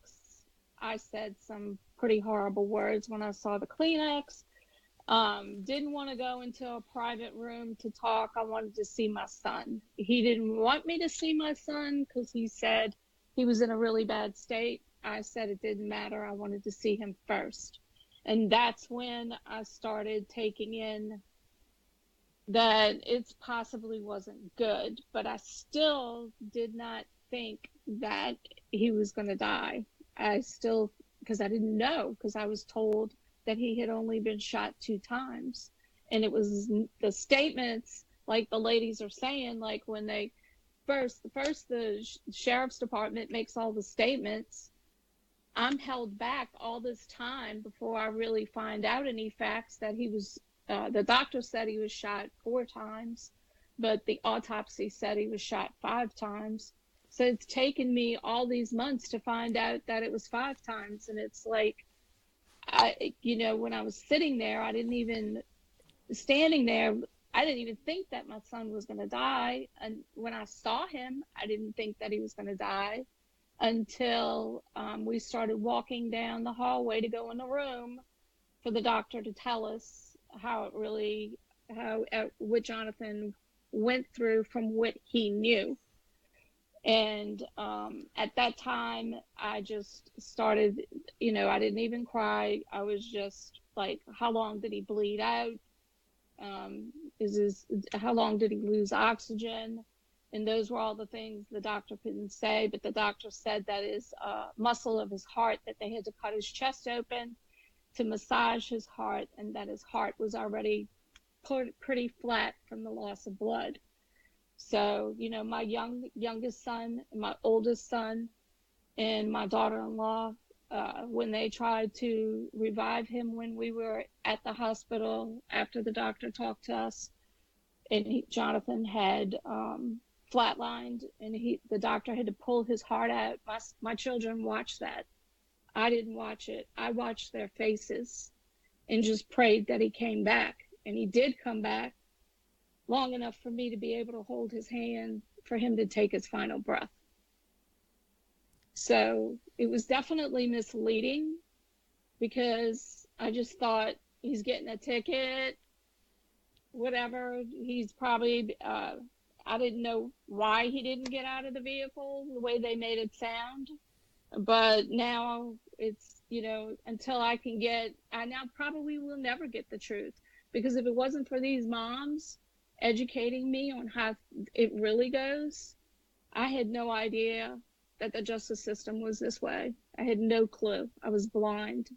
I said some pretty horrible words when I saw the Kleenex, Didn't want to go into a private room to talk. I wanted to see my son. He didn't want me to see my son because he said he was in a really bad state. I said it didn't matter. I wanted to see him first. And that's when I started taking in that it possibly wasn't good, but I still did not think that he was going to die. I still, because I didn't know, because I was told that he had only been shot 2 times. And it was the statements, like the ladies are saying, like when they the sheriff's department makes all the statements. I'm held back all this time before I really find out any facts that he was, the doctor said he was shot 4 times, but the autopsy said he was shot 5 times. So it's taken me all these months to find out that it was 5 times. And it's like, when I was sitting there, standing there, I didn't even think that my son was going to die. And when I saw him, I didn't think that he was going to die until we started walking down the hallway to go in the room for the doctor to tell us what Jonathan went through from what he knew. And at that time, I just started, I didn't even cry. I was just like, how long did he bleed out? How long did he lose oxygen? And those were all the things the doctor couldn't say, but the doctor said that his muscle of his heart, that they had to cut his chest open to massage his heart, and that his heart was already pretty flat from the loss of blood. So, my youngest son, my oldest son, and my daughter-in-law, when they tried to revive him when we were at the hospital after the doctor talked to us, and Jonathan had flatlined, and the doctor had to pull his heart out. My children watched that. I didn't watch it. I watched their faces and just prayed that he came back. And he did come back long enough for me to be able to hold his hand for him to take his final breath. So it was definitely misleading because I just thought he's getting a ticket, whatever. He's probably, I didn't know why he didn't get out of the vehicle the way they made it sound. But now it's, until I now probably will never get the truth, because if it wasn't for these moms educating me on how it really goes, I had no idea that the justice system was this way. I had no clue. I was blind.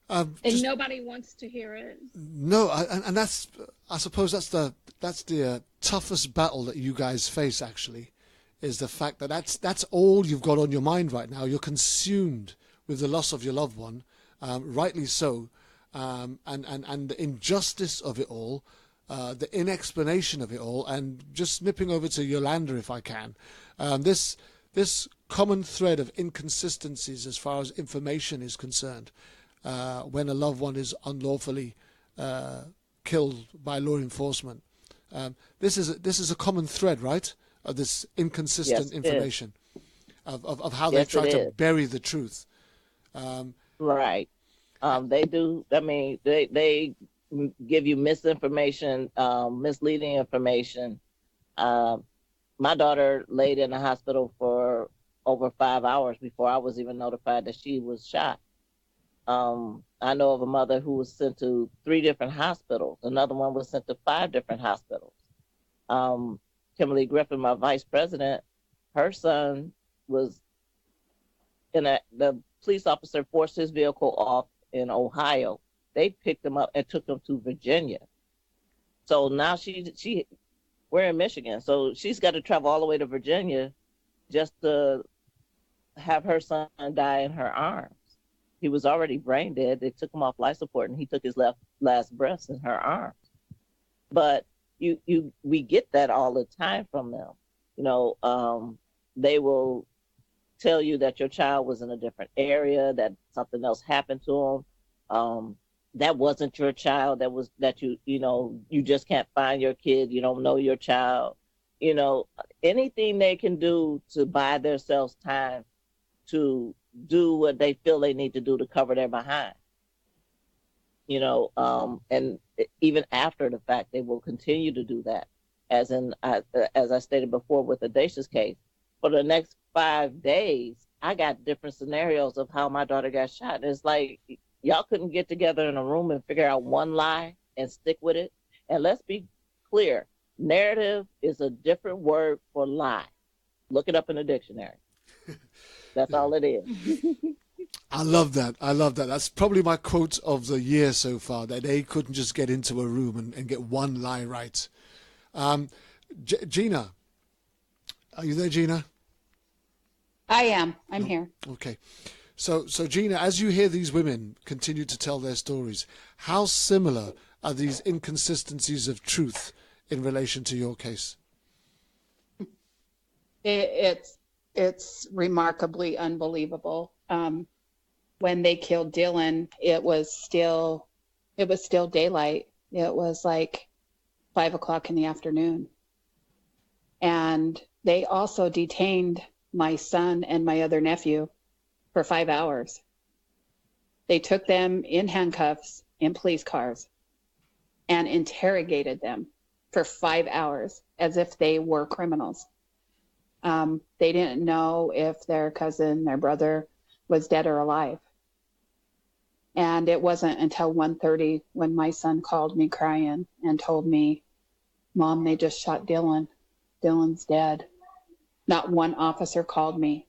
And nobody wants to hear it. No, and that's, I suppose that's the toughest battle that you guys face, actually, is the fact that that's all you've got on your mind right now. You're consumed with the loss of your loved one, rightly so, and the injustice of it all, the inexplanation of it all. And just nipping over to Yolanda, if I can, this common thread of inconsistencies as far as information is concerned, when a loved one is unlawfully killed by law enforcement. This is a common thread, right? Of this inconsistent information, of how they try to bury the truth. Right. They do. I mean, they give you misinformation, misleading information. My daughter laid in the hospital for over 5 hours before I was even notified that she was shot. I know of a mother who was sent to 3 different hospitals. Another one was sent to 5 different hospitals. Kimberly Griffin, my vice president, her son was the police officer forced his vehicle off in Ohio. They picked him up and took him to Virginia. So now we're in Michigan. So she's got to travel all the way to Virginia just to have her son die in her arms. He was already brain dead. They took him off life support, and he took his last breaths in her arms. But we get that all the time from them. They will tell you that your child was in a different area, that something else happened to them. That wasn't your child. You just can't find your kid. You don't know your child. Anything they can do to buy themselves time to do what they feel they need to do to cover their behind. And even after the fact, they will continue to do that. As I stated before with the Dacia's case, for the next 5 days, I got different scenarios of how my daughter got shot. And it's like y'all couldn't get together in a room and figure out one lie and stick with it. And let's be clear, narrative is a different word for lie. Look it up in the dictionary. That's all it is. I love that. That's probably my quote of the year so far, that they couldn't just get into a room and get one lie right. Gina, are you there, Gina? I am. I'm here. Okay. So Gina, as you hear these women continue to tell their stories, how similar are these inconsistencies of truth in relation to your case? It's remarkably unbelievable. When they killed Dylan, it was still daylight. It was like 5 o'clock in the afternoon. And they also detained my son and my other nephew for 5 hours. They took them in handcuffs in police cars and interrogated them for 5 hours as if they were criminals. They didn't know if their cousin, their brother, was dead or alive. And it wasn't until 1:30 when my son called me crying and told me, "Mom, they just shot Dylan. Dylan's dead." Not one officer called me.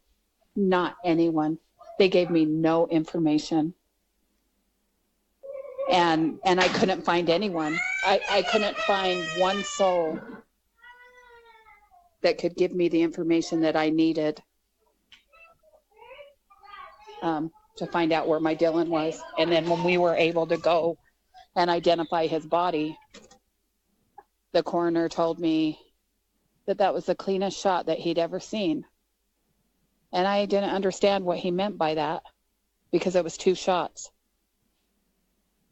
Not anyone. They gave me no information. And I couldn't find anyone. I couldn't find one soul that could give me the information that I needed to find out where my Dylan was. And then when we were able to go and identify his body, the coroner told me that was the cleanest shot that he'd ever seen. And I didn't understand what he meant by that, because it was 2 shots.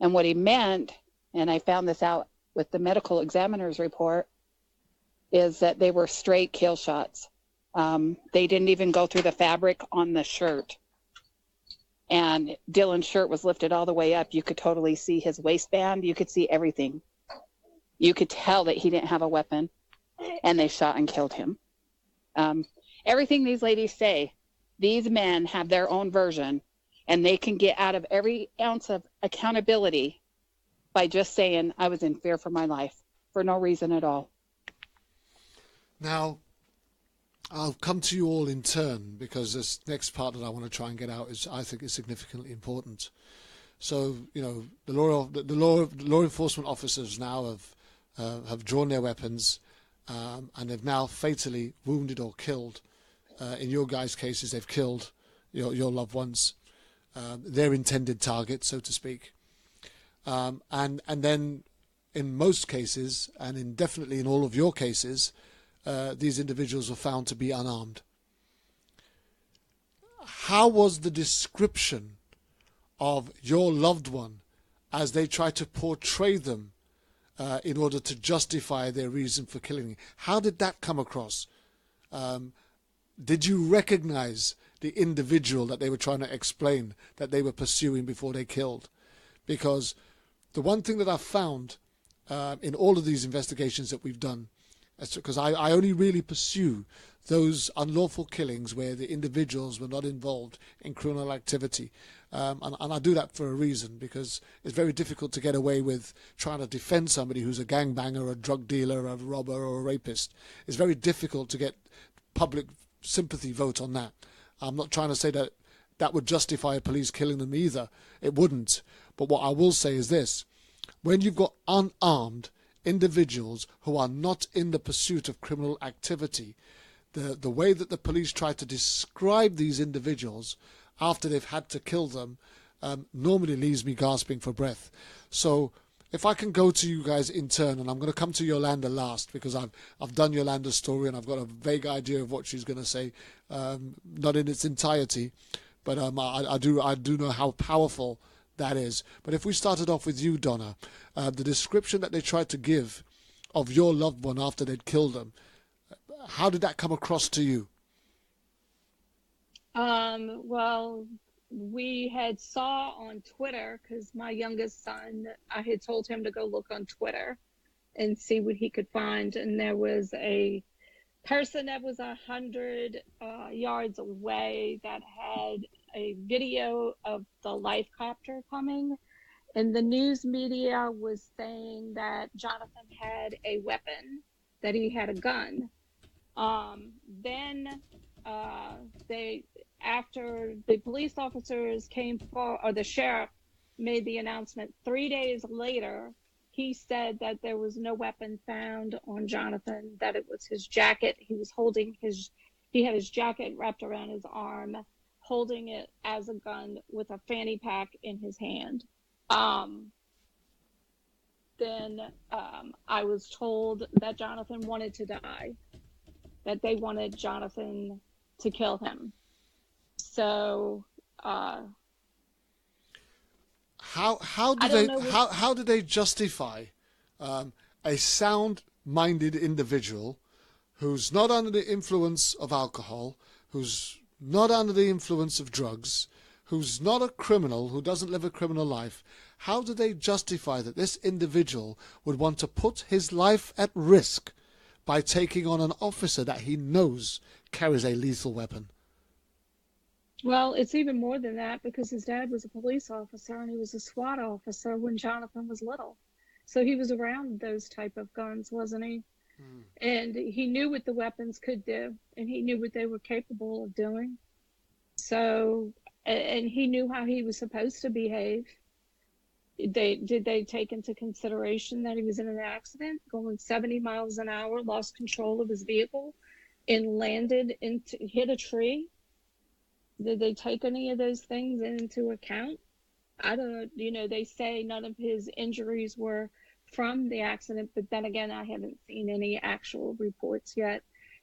And what he meant, and I found this out with the medical examiner's report, is that they were straight kill shots. They didn't even go through the fabric on the shirt. And Dylan's shirt was lifted all the way up. You could totally see his waistband. You could see everything. You could tell that he didn't have a weapon. And they shot and killed him. Everything these ladies say, these men have their own version, and they can get out of every ounce of accountability by just saying, "I was in fear for my life," for no reason at all. Now, I'll come to you all in turn, because this next part that I want to try and get out I think is significantly important. So, the law enforcement officers now have drawn their weapons, and have now fatally wounded or killed. In your guys' cases, they've killed your loved ones, their intended target, so to speak. And then in most cases, and definitely in all of your cases, these individuals were found to be unarmed. How was the description of your loved one as they tried to portray them in order to justify their reason for killing? How did that come across? Did you recognize the individual that they were trying to explain that they were pursuing before they killed? Because the one thing that I've found in all of these investigations that we've done, because I only really pursue those unlawful killings where the individuals were not involved in criminal activity. And I do that for a reason, because it's very difficult to get away with trying to defend somebody who's a gangbanger, a drug dealer, a robber, or a rapist. It's very difficult to get public sympathy vote on that. I'm not trying to say that that would justify police killing them either. It wouldn't. But what I will say is this: when you've got unarmed individuals who are not in the pursuit of criminal activity, the way that the police try to describe these individuals after they've had to kill them normally leaves me gasping for breath. So if I can go to you guys in turn, and I'm going to come to Yolanda last, because I've done Yolanda's story and I've got a vague idea of what she's going to say, not in its entirety, but I do know how powerful that is. But if we started off with you, Donna, the description that they tried to give of your loved one after they'd killed them, how did that come across to you? Well, we had saw on Twitter, because my youngest son, I had told him to go look on Twitter and see what he could find, and there was a person that was 100 yards away that had a video of the life copter coming, and the news media was saying that Jonathan had a weapon, that he had a gun. Then after the police officers came for, or the sheriff made the announcement 3 days later, he said that there was no weapon found on Jonathan, that it was his jacket. He was holding he had his jacket wrapped around his arm, holding it as a gun with a fanny pack in his hand. Then I was told that Jonathan wanted to die, that they wanted Jonathan to kill him. So how do they justify a sound-minded individual who's not under the influence of alcohol, who's not under the influence of drugs, who's not a criminal, who doesn't live a criminal life? How do they justify that this individual would want to put his life at risk by taking on an officer that he knows carries a lethal weapon? Well, it's even more than that, because his dad was a police officer and he was a SWAT officer when Jonathan was little. So he was around those type of guns, wasn't he? And he knew what the weapons could do, and he knew what they were capable of doing. So, and he knew how he was supposed to behave. Did they take into consideration that he was in an accident, going 70 miles an hour, lost control of his vehicle, and hit a tree? Did they take any of those things into account? I don't know. They say none of his injuries were from the accident, but then again, I haven't seen any actual reports yet,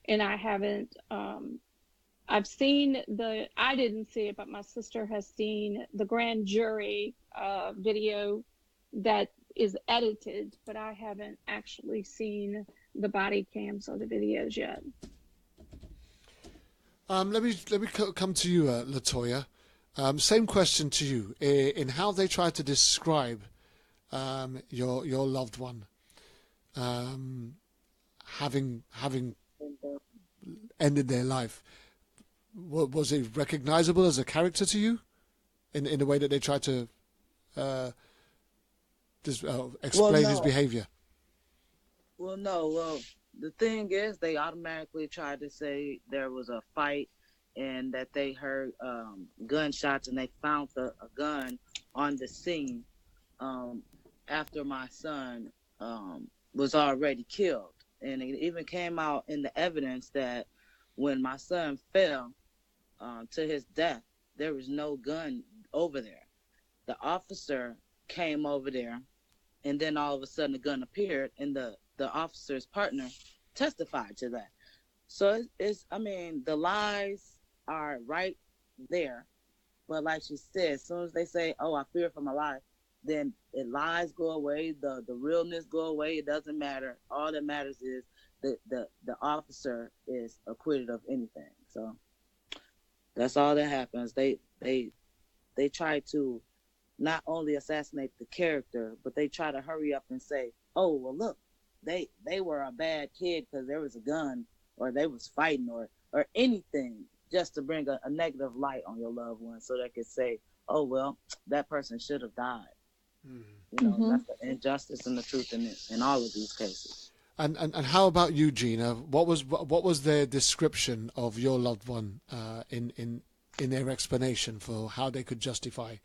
and I haven't. I've seen I didn't see it, but my sister has seen the grand jury video that is edited, but I haven't actually seen the body cams or the videos yet. Let me come to you, Latoya. Same question to you. In how they try to describe your loved one having ended their life, was he recognizable as a character to you in the way that they try to explain his behavior? Well, no. Well, the thing is, they automatically tried to say there was a fight and that they heard gunshots, and they found a gun on the scene after my son was already killed. And it even came out in the evidence that when my son fell to his death, there was no gun over there. The officer came over there, and then all of a sudden the gun appeared, and the officer's partner testified to that. So the lies are right there. But like she said, as soon as they say, "Oh, I fear for my life," then the lies go away, the realness go away. It doesn't matter. All that matters is the officer is acquitted of anything. So that's all that happens. They try to not only assassinate the character, but they try to hurry up and say, "Oh, well, look, they were a bad kid because there was a gun, or they was fighting, or anything, just to bring a negative light on your loved one, so they could say, oh, well, that person should have died." That's the injustice and the truth in all of these cases. And how about you, Gina? What was their description of your loved one in their explanation for how they could justify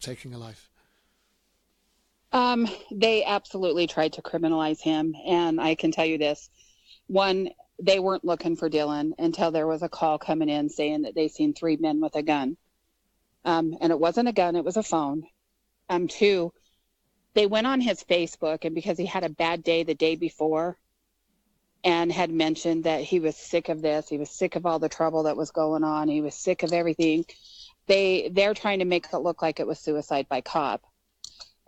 taking a life? They absolutely tried to criminalize him, and I can tell you this: one, they weren't looking for Dylan until there was a call coming in saying that they seen 3 men with a gun, and it wasn't a gun; it was a phone. Two, they went on his Facebook, and because he had a bad day the day before and had mentioned that he was sick of this, he was sick of all the trouble that was going on, he was sick of everything, they're trying to make it look like it was suicide by cop.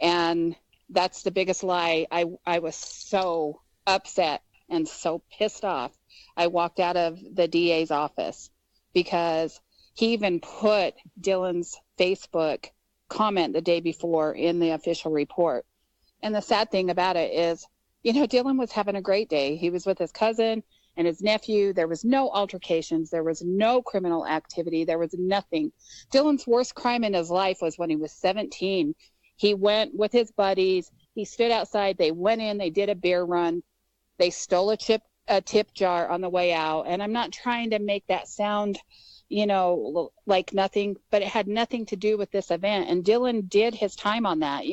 And that's the biggest lie. I was so upset and so pissed off. I walked out of the DA's office because He even put Dylan's Facebook comment the day before in the official report. And the sad thing about it is, Dylan was having a great day. He was with his cousin and his nephew. There was no altercations. There was no criminal activity. There was nothing. Dylan's worst crime in his life was when he was 17. He went with his buddies. He stood outside. They went in. They did a beer run. They stole a tip jar on the way out. And I'm not trying to make that sound, like nothing, but it had nothing to do with this event. And Dylan did his time on that.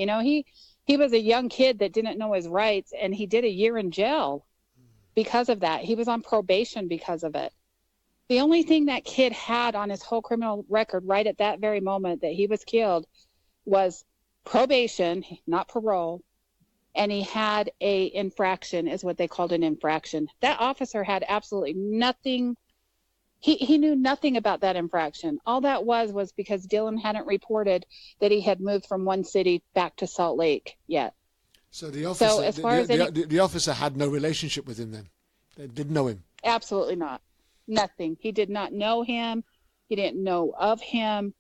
He was a young kid that didn't know his rights, and he did a year in jail because of that. He was on probation because of it. The only thing that kid had on his whole criminal record right at that very moment that he was killed was probation, not parole, and he had a infraction, is what they called an infraction. That officer had absolutely nothing. He knew nothing about that infraction. All that was because Dylan hadn't reported that he had moved from one city back to Salt Lake yet. So the officer, the officer had no relationship with him then? They didn't know him? Absolutely not. Nothing. He did not know him. He didn't know of him.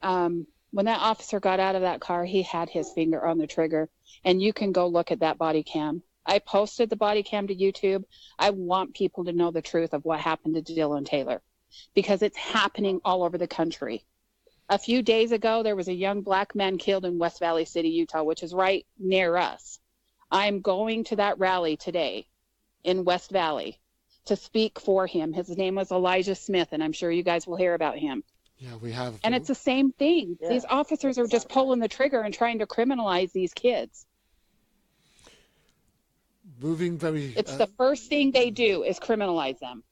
When that officer got out of that car, he had his finger on the trigger. And you can go look at that body cam. I posted the body cam to YouTube. I want people to know the truth of what happened to Dylan Taylor because it's happening all over the country. A few days ago, there was a young black man killed in West Valley City, Utah, which is right near us. I'm going to that rally today in West Valley to speak for him. His name was Elijah Smith, and I'm sure you guys will hear about him. Yeah, we have. And it's the same thing. Yeah. These officers are just pulling the trigger and trying to criminalize these kids. It's the first thing they do is criminalize them.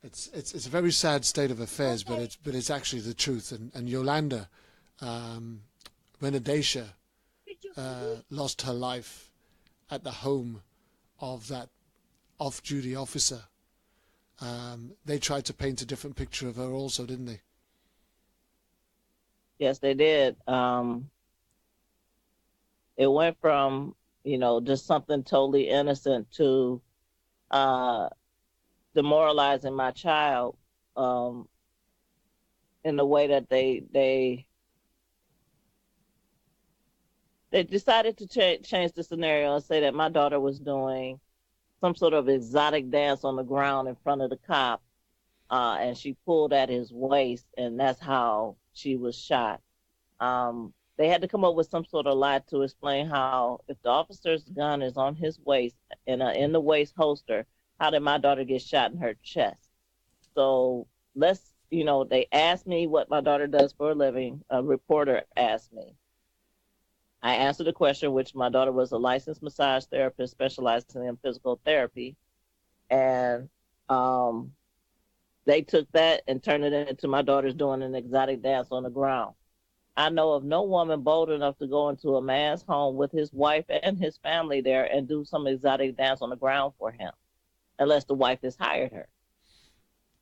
It's a very sad state of affairs, but it's actually the truth. And Yolanda, Renadesha, lost her life at the home of that off-duty officer. They tried to paint a different picture of her also, didn't they? Yes, they did. It went from just something totally innocent to demoralizing my child in the way that they decided to change the scenario and say that my daughter was doing some sort of exotic dance on the ground in front of the cop, and she pulled at his waist, and that's how she was shot. They had to come up with some sort of lie to explain how, if the officer's gun is on his waist in the waist holster, how did my daughter get shot in her chest? So they asked me what my daughter does for a living. A reporter asked me. I answered the question, which my daughter was a licensed massage therapist specializing in physical therapy. And they took that and turned it into my daughter's doing an exotic dance on the ground. I know of no woman bold enough to go into a man's home with his wife and his family there and do some exotic dance on the ground for him, unless the wife has hired her.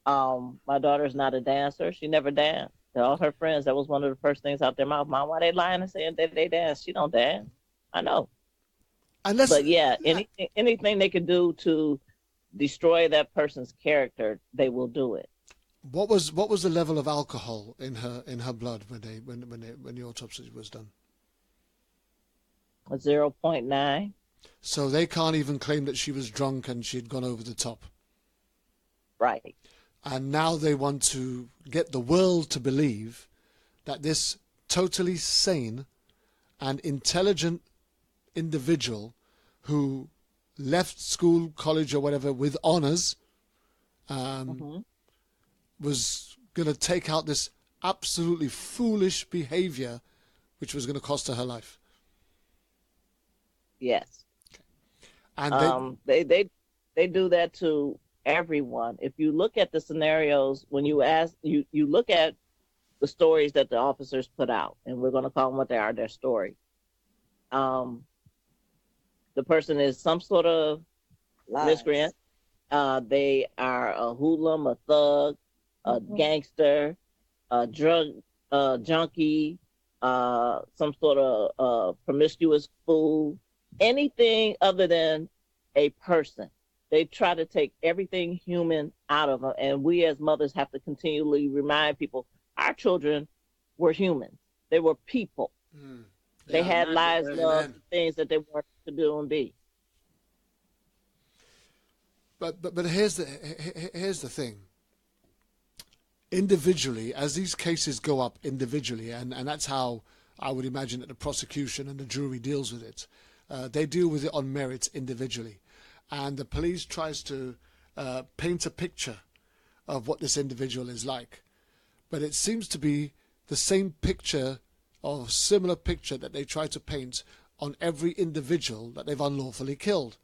My daughter's not a dancer. She never danced. All her friends, that was one of the first things out their mouth. Mom, why they lying and saying that they dance? She don't dance. I know. But yeah, anything they can do to destroy that person's character, they will do it. What was the level of alcohol in her blood when the autopsy was done? 0.9. So they can't even claim that she was drunk and she'd gone over the top. Right. And now they want to get the world to believe that this totally sane and intelligent individual who left school, college or whatever with honors was going to take out this absolutely foolish behavior which was going to cost her life. Yes. And they do that to everyone. If you look at the scenarios, when you look at the stories that the officers put out, and we're going to call them what they are, their story. The person is some sort of miscreant. They are a hoodlum, a thug, a gangster, a drug junkie, some sort of promiscuous fool, anything other than a person. They try to take everything human out of them, and we as mothers have to continually remind people our children were humans. They were people. They had lives, love, things that they wanted to do and be. But here's the thing. Individually, as these cases go up individually, and that's how I would imagine that the prosecution and the jury deals with it. They deal with it on merits individually, and the police tries to paint a picture of what this individual is like. But it seems to be the same picture or similar picture that they try to paint on every individual that they've unlawfully killed.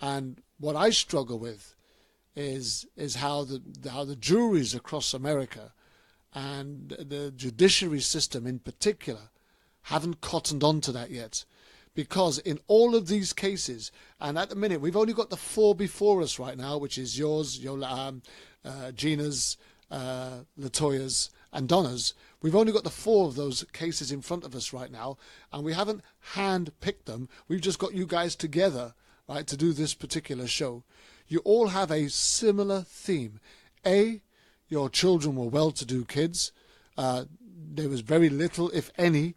And what I struggle with is how the juries across America and the judiciary system in particular haven't cottoned on to that yet. Because in all of these cases, and at the minute we've only got the 4 before us right now, which is yours, Gina's, Latoya's, and Donna's. We've only got the 4 of those cases in front of us right now, and we haven't hand-picked them. We've just got you guys together, right, to do this particular show. You all have a similar theme. A, your children were well-to-do kids. There was very little, if any,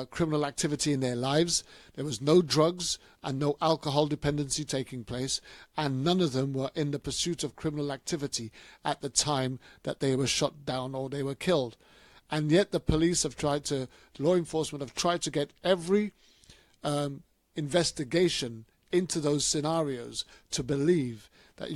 criminal activity in their lives. There was no drugs and no alcohol dependency taking place, and none of them were in the pursuit of criminal activity at the time that they were shot down or they were killed. And yet the police have tried to, law enforcement have tried to get every investigation into those scenarios to believe that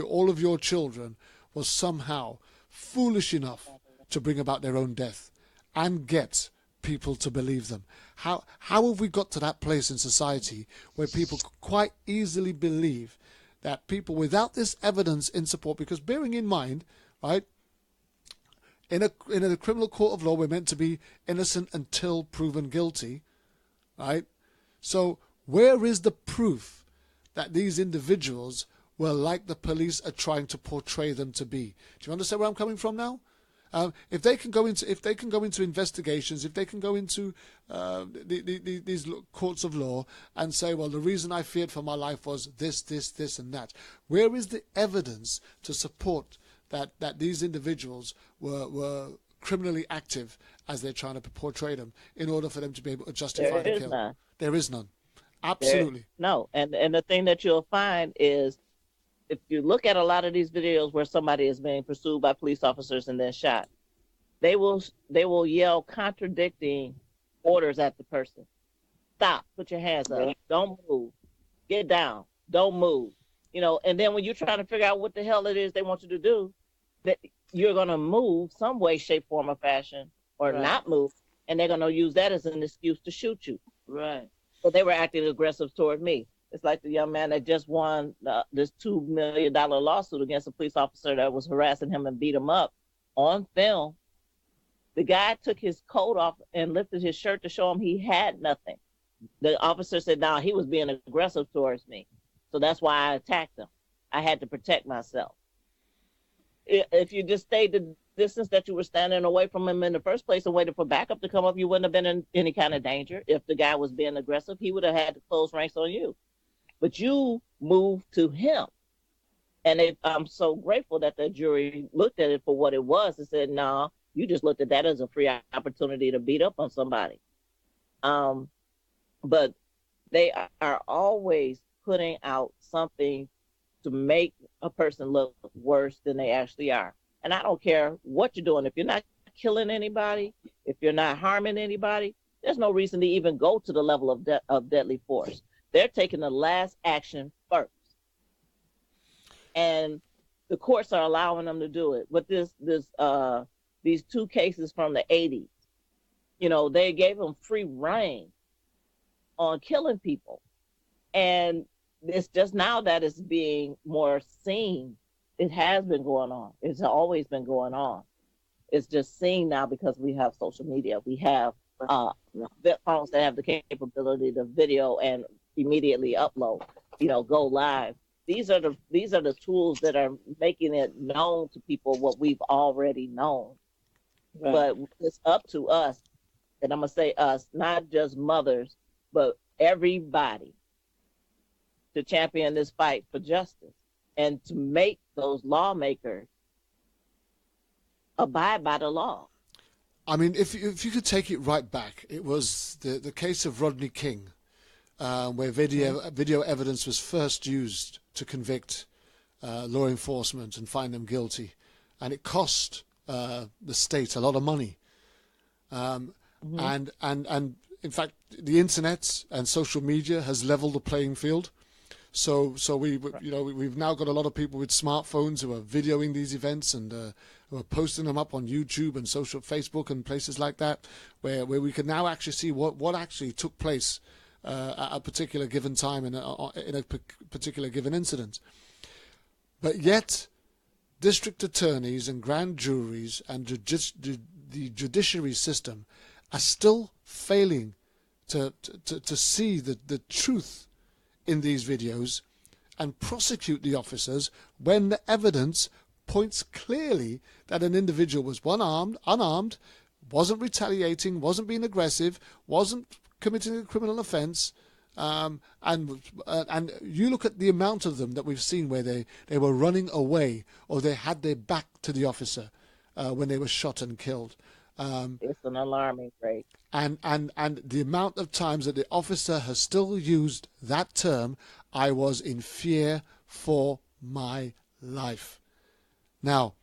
all of your children were somehow foolish enough to bring about their own death and get people to believe them. How have we got to that place in society where people quite easily believe that people without this evidence in support, because bearing in mind, right, in a criminal court of law, we're meant to be innocent until proven guilty, right? So where is the proof that these individuals were like the police are trying to portray them to be? Do you understand where I'm coming from now? If they can go into investigations, if they can go into these courts of law and say, well, the reason I feared for my life was this, and that. Where is the evidence to support that these individuals were criminally active as they're trying to portray them in order for them to be able to justify the kill? None. There is none. Absolutely. No. And the thing that you'll find is, if you look at a lot of these videos where somebody is being pursued by police officers and then shot, they will yell contradicting orders at the person. Stop, put your hands up, don't move, get down, don't move. And then when you're trying to figure out what the hell it is they want you to do, that you're going to move some way, shape, form, or fashion, or not move, and they're going to use that as an excuse to shoot you. Right. So they were acting aggressive toward me. It's like the young man that just won this $2 million lawsuit against a police officer that was harassing him and beat him up on film. The guy took his coat off and lifted his shirt to show him he had nothing. The officer said, no, he was being aggressive towards me. So that's why I attacked him. I had to protect myself. If you just stayed the distance that you were standing away from him in the first place and waited for backup to come up, you wouldn't have been in any kind of danger. If the guy was being aggressive, he would have had to close ranks on you. But you moved to him. And I'm so grateful that the jury looked at it for what it was and said, no, you just looked at that as a free opportunity to beat up on somebody. But they are always putting out something to make a person look worse than they actually are. And I don't care what you're doing. If you're not killing anybody, if you're not harming anybody, there's no reason to even go to the level of deadly force. They're taking the last action first. And the courts are allowing them to do it. But these 2 cases from the 80s, they gave them free reign on killing people. And it's just now that it's being more seen. It has been going on. It's always been going on. It's just seen now because we have social media. We have phones that have the capability to video and immediately upload, go live. These are the tools that are making it known to people what we've already known. Right. But it's up to us, and I'm gonna say us, not just mothers, but everybody, to champion this fight for justice and to make those lawmakers abide by the law. I mean, if you could take it right back, it was the case of Rodney King, where video evidence was first used to convict law enforcement and find them guilty, and it cost the state a lot of money. And in fact, the internet and social media has leveled the playing field. So we've now got a lot of people with smartphones who are videoing these events and who are posting them up on YouTube and social Facebook and places like that, where we can now actually see what actually took place at a particular given time in a particular given incident. But yet, district attorneys and grand juries and the judiciary system are still failing to see the truth in these videos and prosecute the officers when the evidence points clearly that an individual was unarmed, wasn't retaliating, wasn't being aggressive, wasn't committing a criminal offence. And you look at the amount of them that we've seen where they were running away or they had their back to the officer when they were shot and killed. It's an alarming rate. And the amount of times that the officer has still used that term, I was in fear for my life. Now,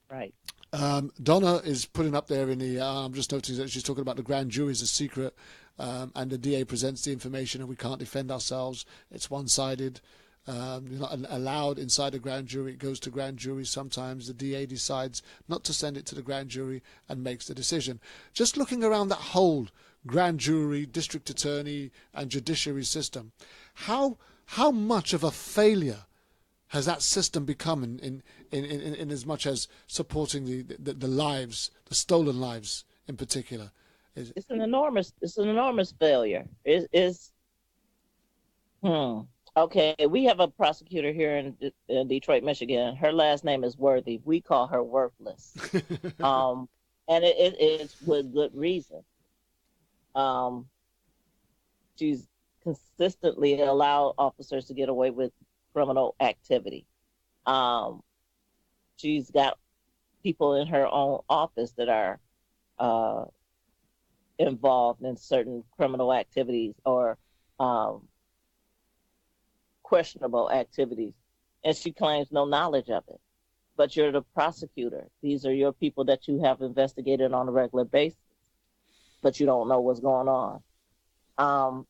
right. Donna is putting up there in the, I'm just noticing that she's talking about the grand jury is a secret, and the DA presents the information and we can't defend ourselves. It's one-sided. You're not allowed inside a grand jury. It goes to grand jury. Sometimes the DA decides not to send it to the grand jury and makes the decision. Just looking around that whole grand jury, district attorney, and judiciary system, how much of a failure has that system become in as much as supporting the lives, the stolen lives in particular? It's an enormous failure. Okay, we have a prosecutor here in Detroit, Michigan. Her last name is Worthy. We call her Worthless. And it's with good reason. She's consistently allowed officers to get away with criminal activity. She's got people in her own office that are involved in certain criminal activities or questionable activities, and she claims no knowledge of it. But you're the prosecutor. These are your people that you have investigated on a regular basis, but you don't know what's going on.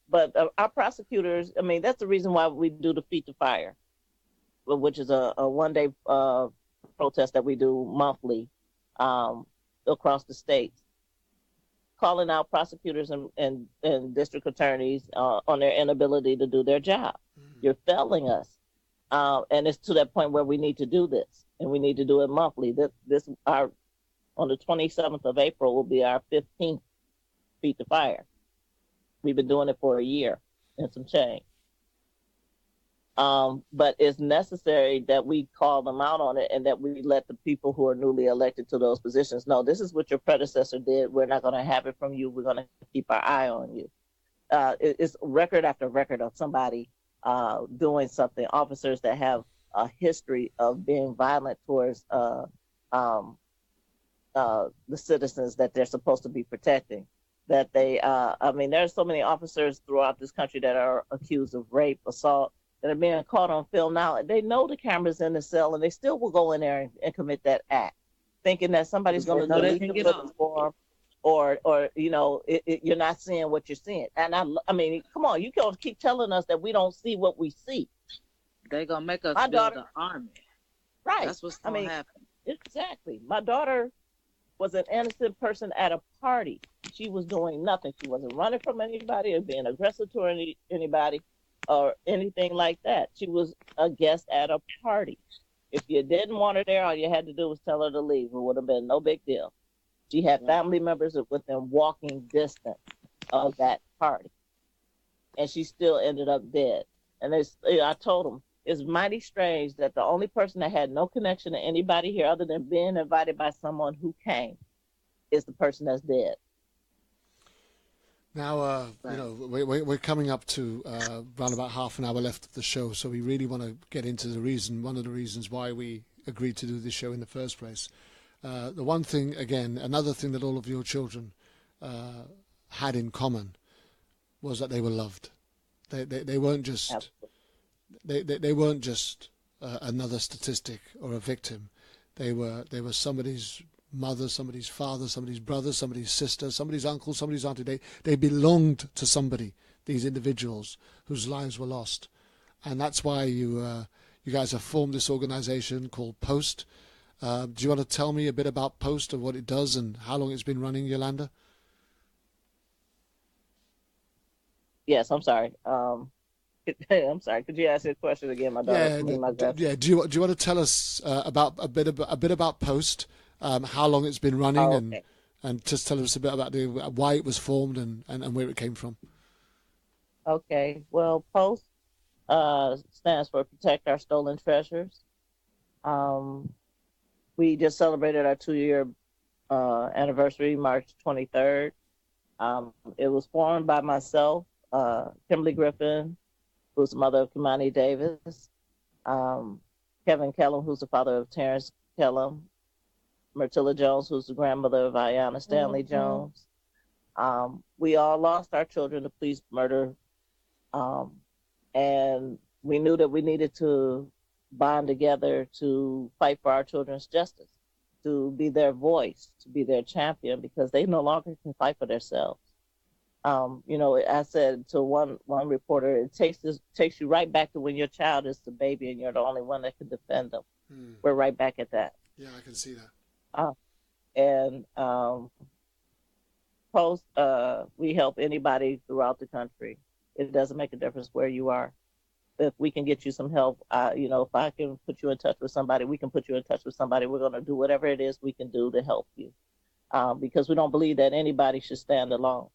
But our prosecutors, I mean, that's the reason why we do the Feet to Fire, which is a one-day protest that we do monthly across the states, calling out prosecutors and district attorneys on their inability to do their job. You're failing us. And it's to that point where we need to do this, and we need to do it monthly. On the 27th of April will be our 15th Feet to Fire. We've been doing it for a year and some change. But it's necessary that we call them out on it and that we let the people who are newly elected to those positions know this is what your predecessor did. We're not going to have it from you. We're going to keep our eye on you. It's record after record of somebody doing something. Officers that have a history of being violent towards the citizens that they're supposed to be protecting. That they, I mean, there's so many officers throughout this country that are accused of rape, assault, that are being caught on film now. They know the camera's in the cell, and they still will go in there and commit that act, thinking that somebody's going to delete the footage for them, or you know, you're not seeing what you're seeing. And I mean, come on, you can't keep telling us that we don't see what we see. They're gonna make us build an army. Right. That's what's gonna happen. Exactly. My daughter was an innocent person at a party. She was doing nothing. She wasn't running from anybody or being aggressive to anybody or anything like that. She was a guest at a party. If you didn't want her there, all you had to do was tell her to leave. It would have been no big deal. She had family members within walking distance of that party. And she still ended up dead. And I told them, it's mighty strange that the only person that had no connection to anybody here other than being invited by someone who came is the person that's dead. Now, Right. we're coming up to around about half an hour left of the show, so we really want to get into one of the reasons why we agreed to do this show in the first place. The one thing, again, another thing that all of your children had in common was that they were loved. They weren't just they weren't just another statistic or a victim. They were somebody's mother, somebody's father, somebody's brother, somebody's sister, somebody's uncle, somebody's auntie. They belonged to somebody. These individuals whose lives were lost, and that's why you guys have formed this organization called P.O.S.T. Do you want to tell me a bit about P.O.S.T. and what it does and how long it's been running, Yolanda? Yes, I'm sorry. I'm sorry. Could you ask your question again, my daughter? Do you want to tell us about a bit about P.O.S.T. How long it's been running, okay. and just tell us a bit about why it was formed and where it came from. Okay. Well, P.O.S.T. Stands for Protect Our Stolen Treasures. We just celebrated our 2-year anniversary, March 23rd. It was formed by myself, Kimberly Griffin, who's the mother of Kimani Davis, Kevin Kellum, who's the father of Terrence Kellum, Myrtilla Jones, who's the grandmother of Ayanna Stanley Jones. We all lost our children to police murder, and we knew that we needed to bond together to fight for our children's justice, to be their voice, to be their champion, because they no longer can fight for themselves. I said to one reporter, it takes you right back to when your child is the baby and you're the only one that can defend them. We're right back at that. Yeah, I can see that. And P.O.S.T. We help anybody throughout the country. It doesn't make a difference where you are. If we can get you some help, if I can put you in touch with somebody, we can put you in touch with somebody. We're going to do whatever it is we can do to help you, because we don't believe that anybody should stand alone.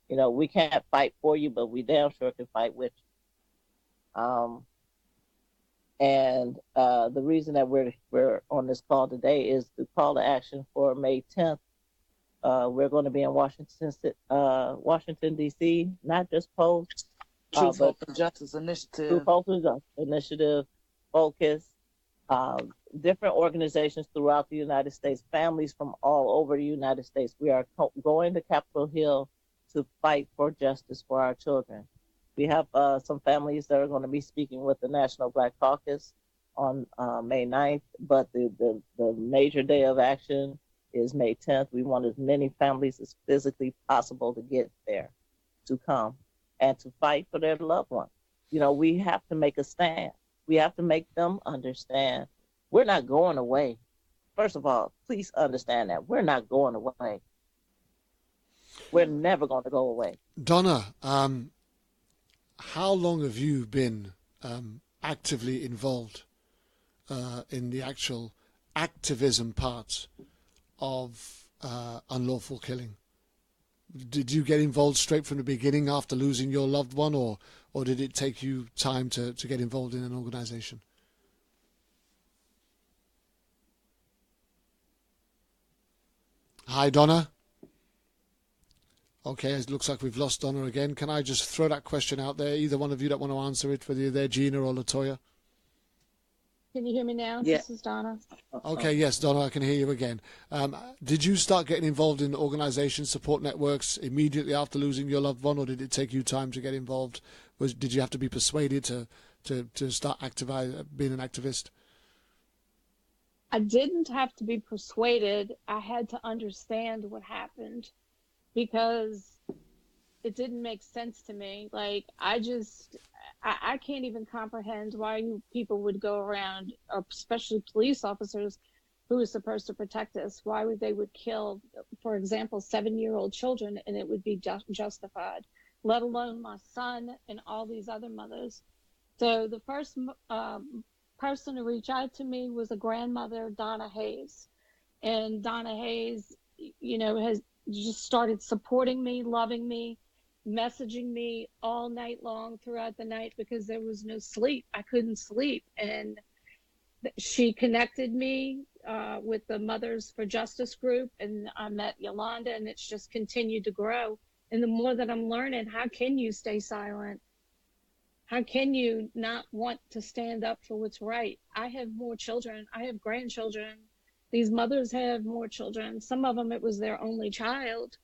We can't fight for you, but we damn sure can fight with you. And the reason that we're on this call today is the call to action for May 10th. We're going to be in Washington D.C. Not just P.O.S.T. Truth, but Hope, and Justice Initiative. Truth, Hope, and Justice Initiative, Focus, different organizations throughout the United States, families from all over the United States. We are going to Capitol Hill to fight for justice for our children. We have some families that are going to be speaking with the National Black Caucus on May 9th, but the major day of action is May 10th. We want as many families as physically possible to get there, to come and to fight for their loved ones. We have to make a stand. We have to make them understand we're not going away. First of all, please understand that we're not going away. We're never going to go away. Donna, how long have you been actively involved in the actual activism part of unlawful killing? Did you get involved straight from the beginning after losing your loved one, or did it take you time to get involved in an organization? Hi, Donna. Okay, it looks like we've lost Donna again. Can I just throw that question out there? Either one of you that want to answer it, whether you're there, Gina or Latoya? Can you hear me now? Yeah. This is Donna. Okay, yes, Donna, I can hear you again. Did you start getting involved in organizations, support networks immediately after losing your loved one, or did it take you time to get involved? Did you have to be persuaded to start being an activist? I didn't have to be persuaded. I had to understand what happened because it didn't make sense to me. Like, I can't even comprehend why people would go around, especially police officers who are supposed to protect us, why they would kill, for example, 7-year-old children, and it would be justified, let alone my son and all these other mothers. So the first person to reach out to me was a grandmother, Donna Hayes. And Donna Hayes, has just started supporting me, loving me, messaging me all night long throughout the night because there was no sleep. I couldn't sleep. And she connected me with the Mothers for Justice group, and I met Yolanda, and it's just continued to grow. And the more that I'm learning, how can you stay silent? How can you not want to stand up for what's right? I have more children. I have grandchildren. These mothers have more children. Some of them, it was their only child.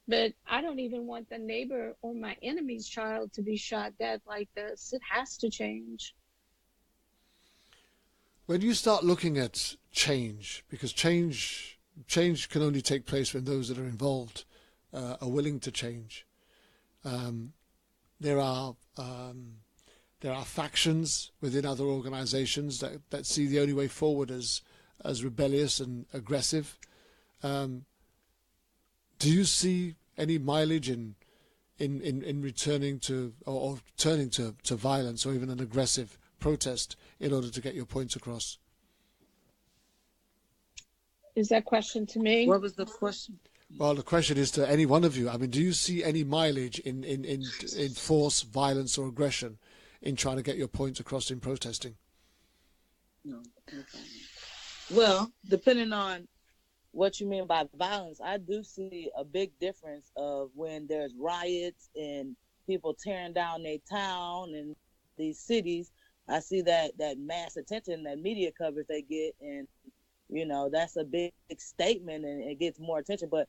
But I don't even want the neighbor or my enemy's child to be shot dead like this. It has to change. When you start looking at change, because change can only take place when those that are involved are willing to change. There are factions within other organizations that see the only way forward as rebellious and aggressive. Do you see any mileage in returning to or turning to violence or even an aggressive protest in order to get your points across? Is that question to me? What was the question? Well, the question is to any one of you. I mean, do you see any mileage in force, violence, or aggression in trying to get your points across in protesting? No. Well, depending on what you mean by violence, I do see a big difference of when there's riots and people tearing down their town and these cities. I see that mass attention, that media coverage they get, and that's a big statement and it gets more attention. But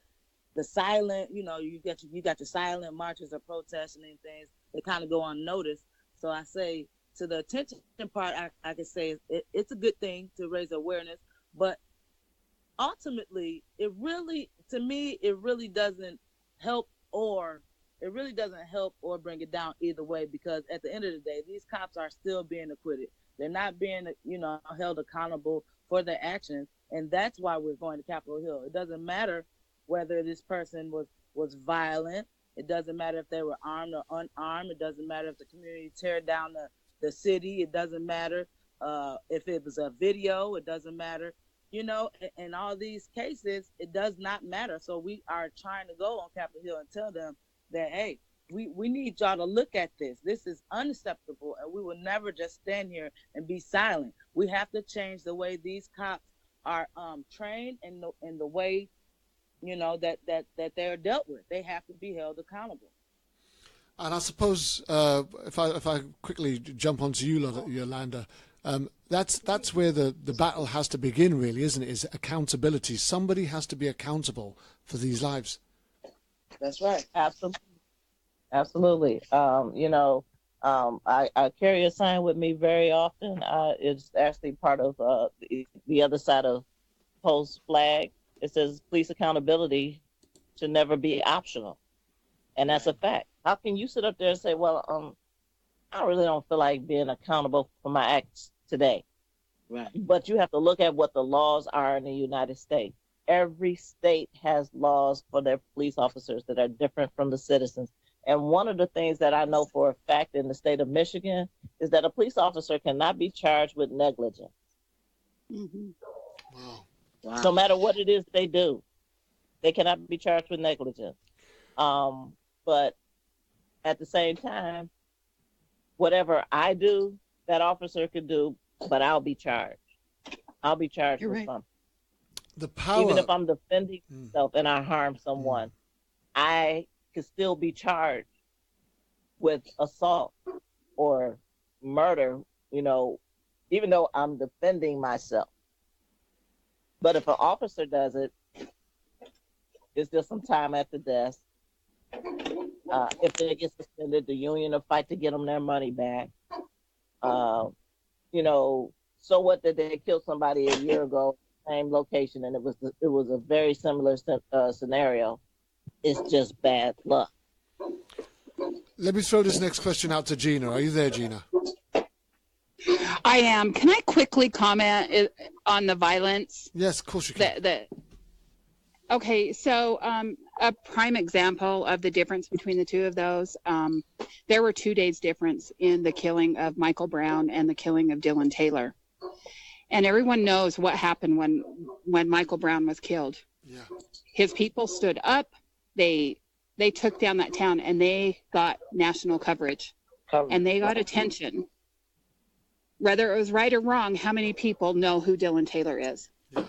the silent, you got your silent marches or protests and things that kind of go unnoticed. So I say to the attention part, I could say it's a good thing to raise awareness, but ultimately, it really doesn't help or bring it down either way, because at the end of the day, these cops are still being acquitted. They're not being, held accountable for their actions, and that's why we're going to Capitol Hill. It doesn't matter whether this person was violent. It doesn't matter if they were armed or unarmed. It doesn't matter if the community teared down the city. It doesn't matter if it was a video. It doesn't matter. In all these cases, it does not matter. So we are trying to go on Capitol Hill and tell them that, hey, we need y'all to look at this. This is unacceptable, and we will never just stand here and be silent. We have to change the way these cops are trained and the way, that they're dealt with. They have to be held accountable. And I suppose if I quickly jump onto you, Yolanda, that's where the battle has to begin, really, isn't it? Is accountability. Somebody has to be accountable for these lives. That's right. Absolutely. I carry a sign with me very often. It's actually part of the other side of P.O.S.T. flag. It says police accountability should never be optional. And that's a fact. How can you sit up there and say, well, I really don't feel like being accountable for my acts today. Right. But you have to look at what the laws are in the United States. Every state has laws for their police officers that are different from the citizens. And one of the things that I know for a fact in the state of Michigan is that a police officer cannot be charged with negligence. Mm-hmm. Wow. No matter what it is they do, they cannot be charged with negligence. But at the same time, whatever I do, that officer could do, but I'll be charged. I'll be charged You're with right. something. The power. Even if I'm defending myself and I harm someone, I could still be charged with assault or murder, even though I'm defending myself. But if an officer does it, it's just some time at the desk. If they get suspended, the union will fight to get them their money back. So what did they kill somebody a year ago, same location, and it was a very similar scenario. It's just bad luck. Let me throw this next question out to Gina. Are you there, Gina? I am. Can I quickly comment on the violence? Yes, of course you can. Okay, so a prime example of the difference between the two of those, there were 2 days difference in the killing of Michael Brown and the killing of Dylan Taylor. And everyone knows what happened when Michael Brown was killed. Yeah. His people stood up, they took down that town, and they got national coverage. And they got attention. Whether it was right or wrong, how many people know who Dylan Taylor is? Yeah.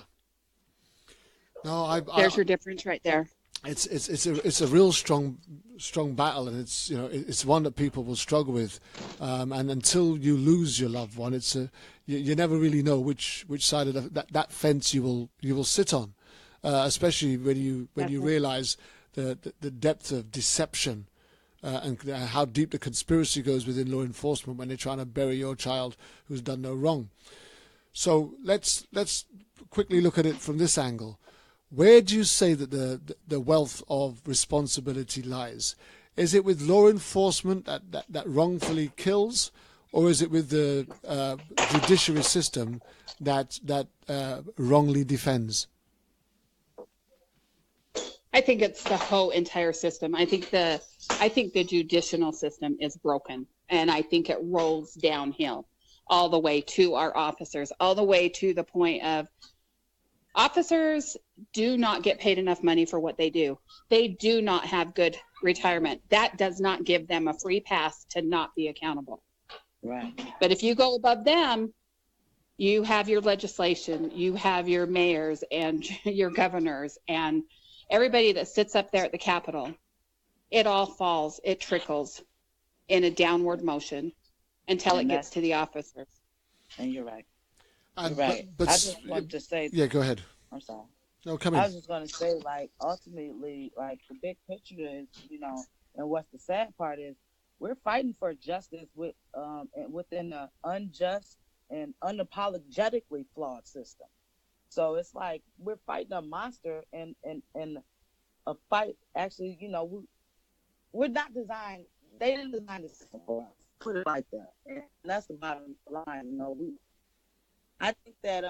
No, There's your difference right there. it's a real strong battle, and it's one that people will struggle with, and until you lose your loved one, you never really know which side of that fence you will sit on, especially when you realize the depth of deception. And how deep the conspiracy goes within law enforcement when they're trying to bury your child who's done no wrong. So let's quickly look at it from this angle. Where do you say that the wealth of responsibility lies? Is it with law enforcement that wrongfully kills, or is it with the judiciary system that wrongly defends? I think it's the whole entire system. I think the judicial system is broken, and I think it rolls downhill all the way to our officers, all the way to the point of officers do not get paid enough money for what they do. They do not have good retirement. That does not give them a free pass to not be accountable. Right. But if you go above them, you have your legislation, you have your mayors and your governors and everybody that sits up there at the Capitol. It all falls, it trickles in a downward motion until it gets to the officers. And you're right. And, right. But I just wanted to say. Yeah, go ahead. I'm sorry. No, come in. I was just going to say, like, ultimately, like, the big picture is, and what's the sad part is, we're fighting for justice within an unjust and unapologetically flawed system. So it's like we're fighting a monster and a fight. Actually, we're not designed. They didn't design the system for us. Put it like that. And that's the bottom line. I think that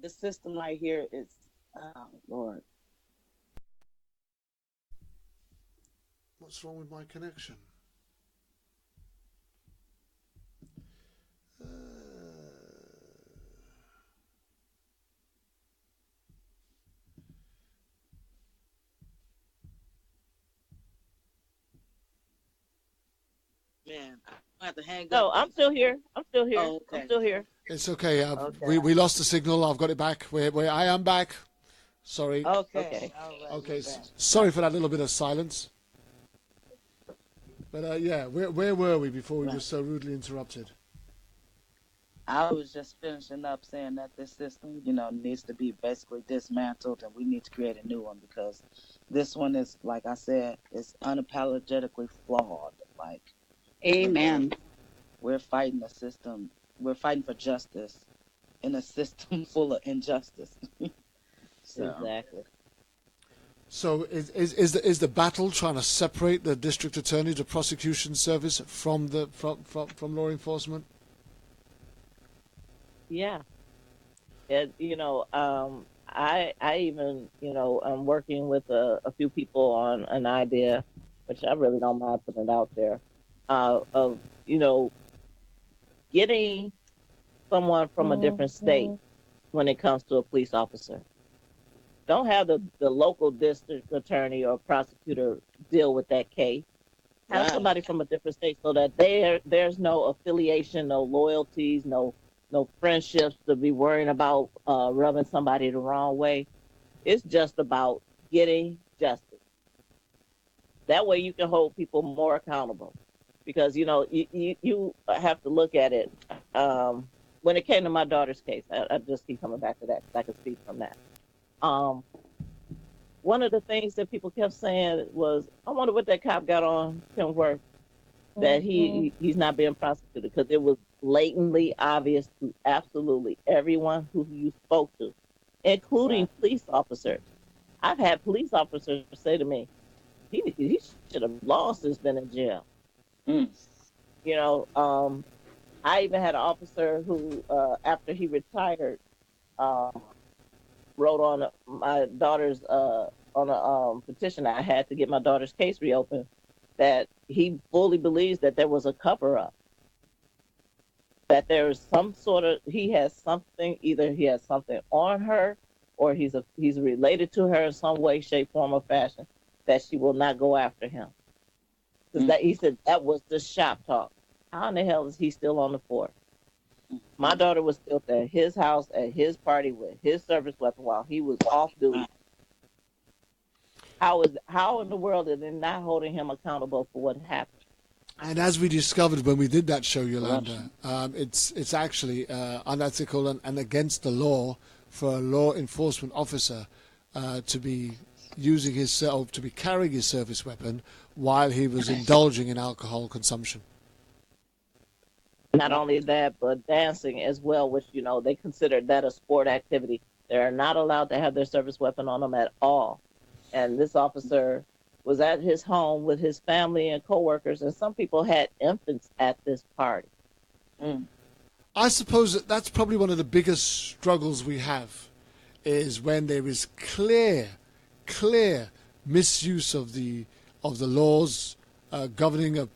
this system right here is, oh Lord. What's wrong with my connection? Man, I have to hang up. No, I'm still here. Oh, okay. I'm still here. It's okay. We lost the signal. I've got it back. I am back. Sorry. Okay. Okay. Sorry for that little bit of silence. But yeah, where were we before we were so rudely interrupted? I was just finishing up saying that this system, needs to be basically dismantled, and we need to create a new one because this one is, like I said, is unapologetically flawed. Like, amen. We're fighting a system. We're fighting for justice in a system full of injustice. Exactly. So is the battle trying to separate the district attorney, the prosecution service from law enforcement? Yeah. And, I even, I'm working with a few people on an idea, which I really don't mind putting it out there, of, getting someone from a different state when it comes to a police officer. Don't have the local district attorney or prosecutor deal with that case. Have somebody from a different state so that there's no affiliation, no loyalties, no friendships to be worrying about rubbing somebody the wrong way. It's just about getting justice. That way you can hold people more accountable. Because, you have to look at it. When it came to my daughter's case, I just keep coming back to that because I can speak from that. One of the things that people kept saying was, I wonder what that cop got on Tim Worth, that he's not being prosecuted, because it was blatantly obvious to absolutely everyone who you spoke to, including police officers. I've had police officers say to me, he should have long since been in jail. I even had an officer who, after he retired, wrote on my daughter's on a petition I had to get my daughter's case reopened, that he fully believes that there was a cover-up, that there is some sort of, either he has something on her, or he's related to her in some way, shape, form, or fashion, that she will not go after him. Because he said that was the shop talk. How in the hell is he still on the force? My daughter was still at his house, at his party with his service weapon while he was off duty. How in the world are they not holding him accountable for what happened? And as we discovered when we did that show, Yolanda, it's actually unethical and against the law for a law enforcement officer to be using to be carrying his service weapon while he was indulging in alcohol consumption. Not only that, but dancing as well, which they consider that a sport activity. They're not allowed to have their service weapon on them at all. And this officer was at his home with his family and coworkers, and some people had infants at this party. I suppose that's probably one of the biggest struggles we have, is when there is clear misuse of the laws governing a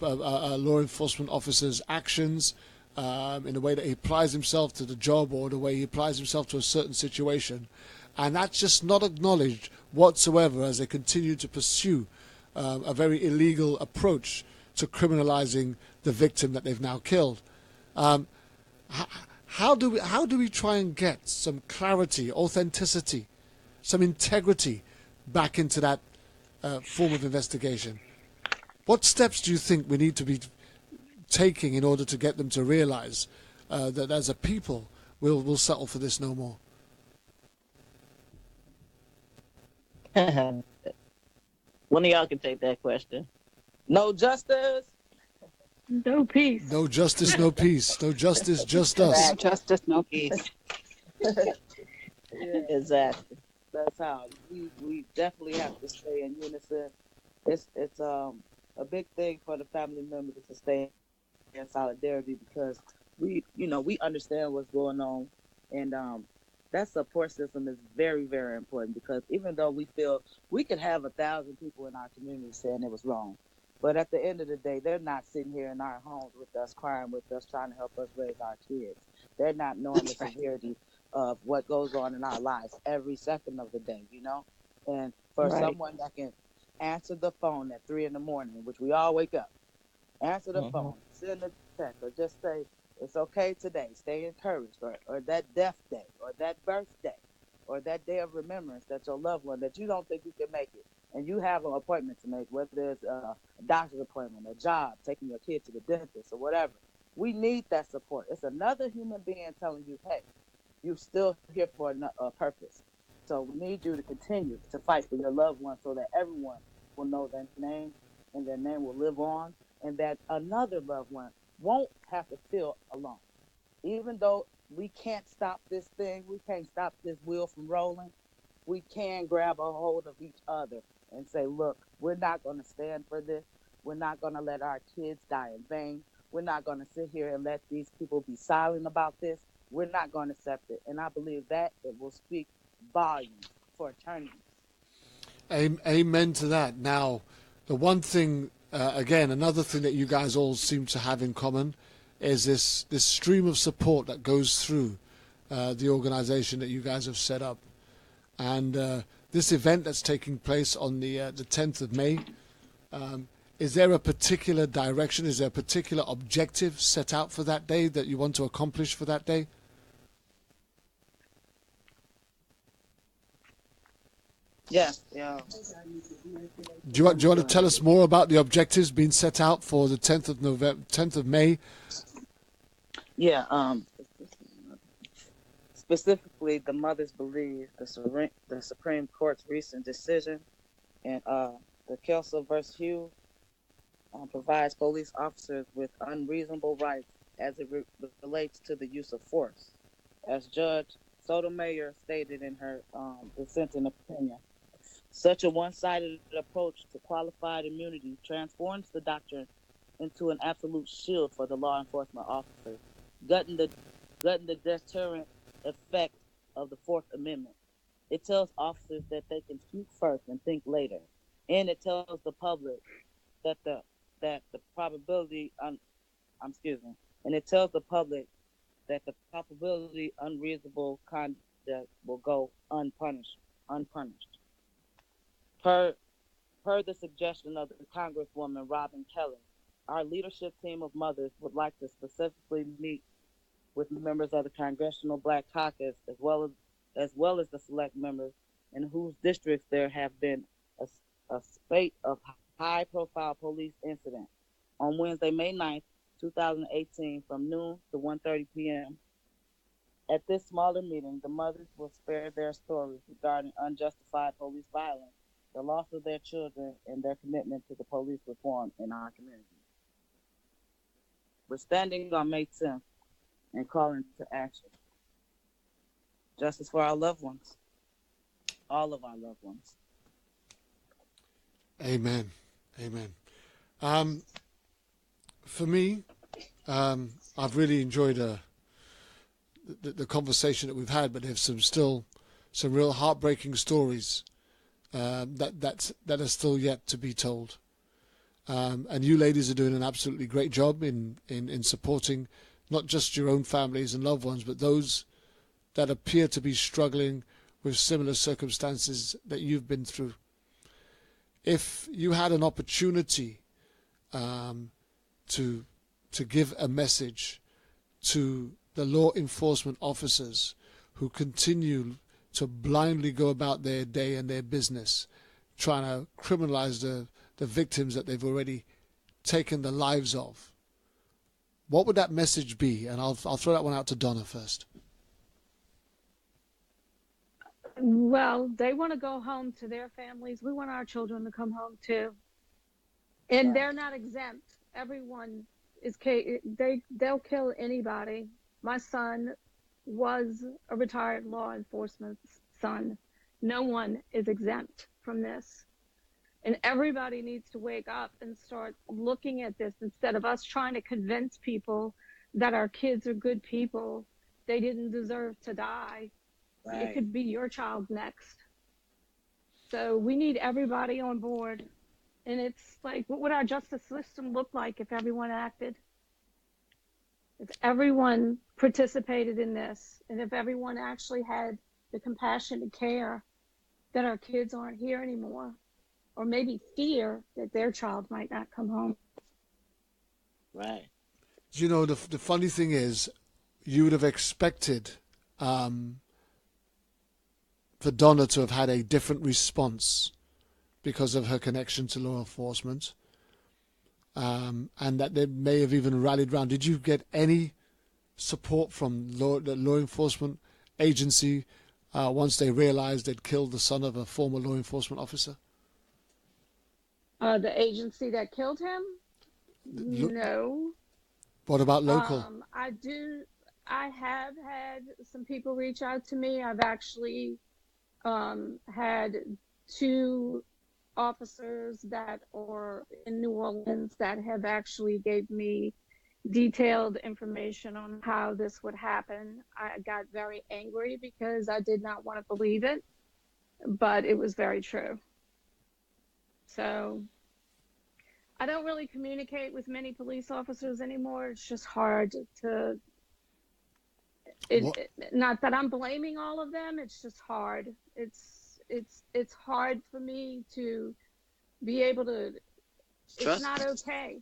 law enforcement officer's actions in the way that he applies himself to the job or the way he applies himself to a certain situation, and that's just not acknowledged whatsoever as they continue to pursue a very illegal approach to criminalizing the victim that they've now killed. How do we try and get some clarity, authenticity, some integrity back into that form of investigation? What steps do you think we need to be taking in order to get them to realize that as a people we'll settle for this no more? One of y'all can take that question. No justice. No peace. No justice, no peace. No justice, just us. No justice, no peace. Yeah, Exactly. that's how we definitely have to stay in unison. It's a big thing for the family members to stay in solidarity because we understand what's going on, and that support system is very, very important because even though we feel we could have 1,000 people in our community saying it was wrong, but at the end of the day, they're not sitting here in our homes with us, crying with us, trying to help us raise our kids. They're not knowing the severity of what goes on in our lives every second of the day, And for Right. someone that can answer the phone at 3 in the morning, which we all wake up, answer the phone, send a text, or just say, it's okay today, stay encouraged, or that death day, or that birthday, or that day of remembrance that your loved one that you don't think you can make it, and you have an appointment to make, whether it's a doctor's appointment, a job, taking your kid to the dentist, or whatever. We need that support. It's another human being telling you, hey, you're still here for a purpose. So we need you to continue to fight for your loved ones so that everyone will know their name and their name will live on, and that another loved one won't have to feel alone. Even though we can't stop this thing, we can't stop this wheel from rolling, we can grab a hold of each other and say, look, we're not going to stand for this. We're not going to let our kids die in vain. We're not going to sit here and let these people be silent about this. We're not going to accept it. And I believe that it will speak volumes for eternity. Amen to that. Now, the one thing, again, another thing that you guys all seem to have in common is this stream of support that goes through the organization that you guys have set up. And this event that's taking place on the 10th of May, is there a particular direction, is there a particular objective set out for that day that you want to accomplish for that day? Yes, yeah. Do you want to tell us more about the objectives being set out for the 10th of May? Yeah, specifically, the mothers believe the Supreme Court's recent decision in the Kelso versus Hughes provides police officers with unreasonable rights as it relates to the use of force. As Judge Sotomayor stated in her dissenting opinion, such a one-sided approach to qualified immunity transforms the doctrine into an absolute shield for the law enforcement officers, gutting the deterrent effect of the Fourth Amendment. It tells officers that they can shoot first and think later, and it tells the public that the probability and it tells the public that the probability unreasonable conduct will go unpunished. Per the suggestion of the Congresswoman Robin Kelly, our leadership team of mothers would like to specifically meet with members of the Congressional Black Caucus as well as the select members in whose districts there have been a spate of high-profile police incidents. On Wednesday, May 9th, 2018, from noon to 1:30 p.m. At this smaller meeting, the mothers will spare their stories regarding unjustified police violence, the loss of their children, and their commitment to the police reform in our community. We're standing on May 10th and calling to action. Justice for our loved ones, all of our loved ones. Amen. Amen. For me, I've really enjoyed the conversation that we've had, but there's some real heartbreaking stories that are still yet to be told. And you ladies are doing an absolutely great job in supporting not just your own families and loved ones, but those that appear to be struggling with similar circumstances that you've been through. If you had an opportunity to give a message to the law enforcement officers who continue to blindly go about their day and their business, trying to criminalize the victims that they've already taken the lives of, what would that message be? And I'll throw that one out to Donna first. Well, they want to go home to their families. We want our children to come home too. And they're not exempt. Everyone is, they'll kill anybody. My son was a retired law enforcement son. No one is exempt from this. And everybody needs to wake up and start looking at this instead of us trying to convince people that our kids are good people. They didn't deserve to die. Right. It could be your child next. So we need everybody on board. And it's like, what would our justice system look like if everyone acted? If everyone participated in this, and if everyone actually had the compassion and care that our kids aren't here anymore, or maybe fear that their child might not come home. Right. You know, the funny thing is, you would have expected for Donna to have had a different response because of her connection to law enforcement, and that they may have even rallied round. Did you get any support from the law enforcement agency once they realized they'd killed the son of a former law enforcement officer? The agency that killed him? No. What about local? I have had some people reach out to me. I've actually had 2 officers that are in New Orleans that have actually gave me detailed information on how this would happen. I got very angry because I did not want to believe it, but it was very true. So I don't really communicate with many police officers anymore. It's just hard to, not that I'm blaming all of them. It's just hard. It's hard for me to be able to, it's not okay.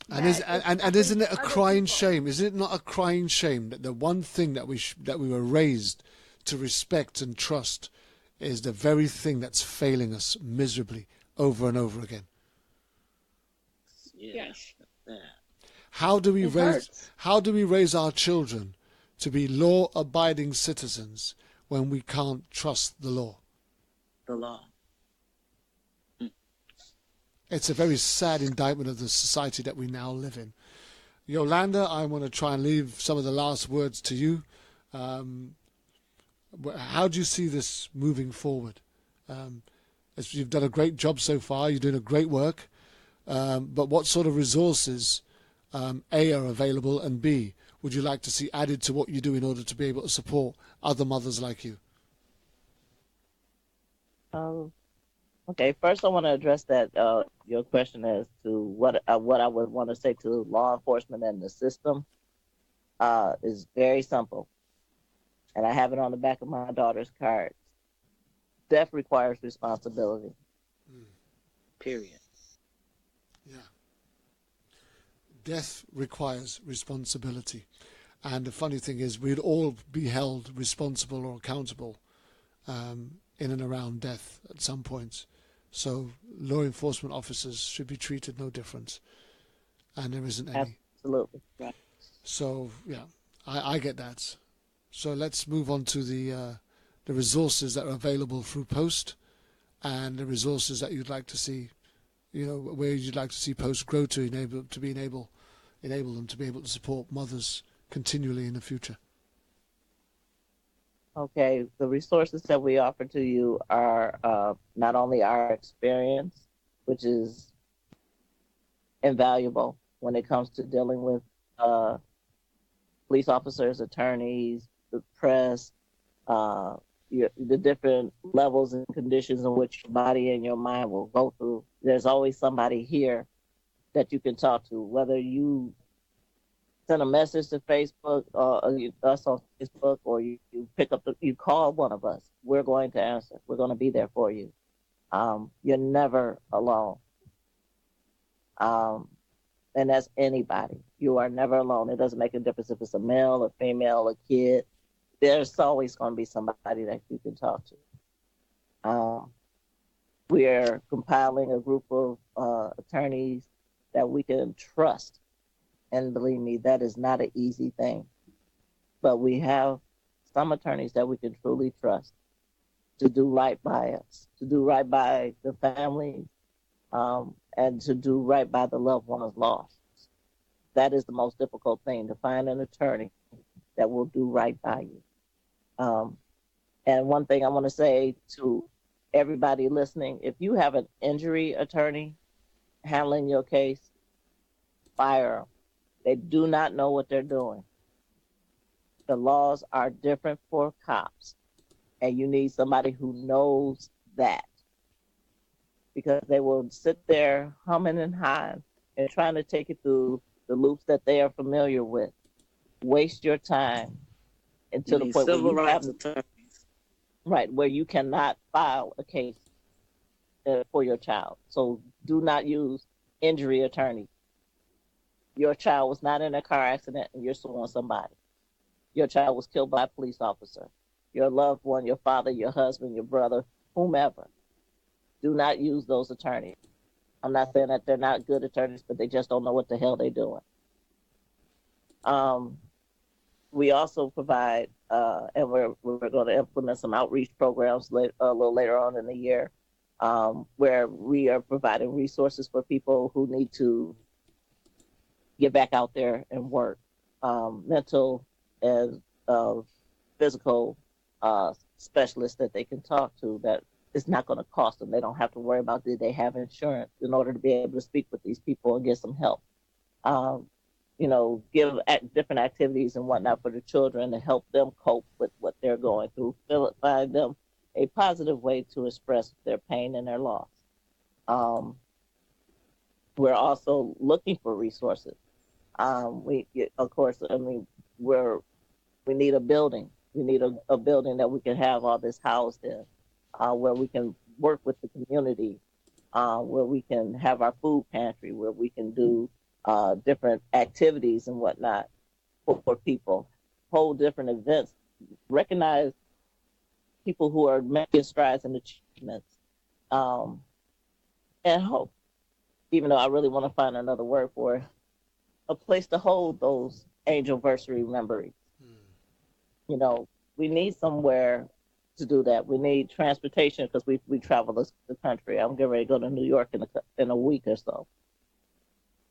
And isn't it a crying shame? Is it not a crying shame that the one thing that we were raised to respect and trust is the very thing that's failing us miserably over and over again? Yes. How do we raise our children to be law-abiding citizens when we can't trust the law? The law. It's a very sad indictment of the society that we now live in. Yolanda, I want to try and leave some of the last words to you. How do you see this moving forward? You've done a great job so far. You're doing a great work. But what sort of resources, A, are available, and B, would you like to see added to what you do in order to be able to support other mothers like you? Okay, first I want to address that your question as to what I would want to say to law enforcement and the system is very simple, and I have it on the back of my daughter's card. Death requires responsibility. Period. Yeah. Death requires responsibility, and the funny thing is, we'd all be held responsible or accountable in and around death at some point. So law enforcement officers should be treated no different, and there isn't any. Absolutely. Right. So yeah, I get that. So let's move on to the resources that are available through Post, and the resources that you'd like to see, where you'd like to see Post grow to enable them to be able to support mothers continually in the future. Okay, the resources that we offer to you are not only our experience, which is invaluable when it comes to dealing with uh, police officers, attorneys, the press, uh, the different levels and conditions in which your body and your mind will go through. There's always somebody here that you can talk to, whether you send a message to Facebook or us on Facebook, or you pick up you call one of us. We're going to answer. We're going to be there for you. You're never alone. And that's anybody. You are never alone. It doesn't make a difference if it's a male, a female, a kid. There's always going to be somebody that you can talk to. We are compiling a group of attorneys that we can trust. And believe me, that is not an easy thing. But we have some attorneys that we can truly trust to do right by us, to do right by the families, and to do right by the loved ones lost. That is the most difficult thing, to find an attorney that will do right by you. And one thing I want to say to everybody listening, if you have an injury attorney handling your case, fire them. They do not know what they're doing. The laws are different for cops, and you need somebody who knows that, because they will sit there humming and hawing and trying to take you through the loops that they are familiar with. Waste your time until the point where you have right where you cannot file a case for your child. So do not use injury attorneys. Your child was not in a car accident and you're suing somebody. Your child was killed by a police officer. Your loved one, your father, your husband, your brother, whomever. Do not use those attorneys. I'm not saying that they're not good attorneys, but they just don't know what the hell they're doing. We also provide, and we're going to implement some outreach programs a little later on in the year, where we are providing resources for people who need to get back out there and work, mental and physical specialists that they can talk to, that it's not going to cost them. They don't have to worry about, did they have insurance, in order to be able to speak with these people and get some help. Give different activities and whatnot for the children to help them cope with what they're going through, find them a positive way to express their pain and their loss. We're also looking for resources. We need a building. We need a building that we can have all this housed in, where we can work with the community, where we can have our food pantry, where we can do different activities and whatnot for people, hold different events, recognize people who are making strides and achievements, and hope, even though I really want to find another word for it, a place to hold those anniversary memories. We need somewhere to do that. We need transportation, because we travel the country. I'm getting ready to go to New York in a week or so.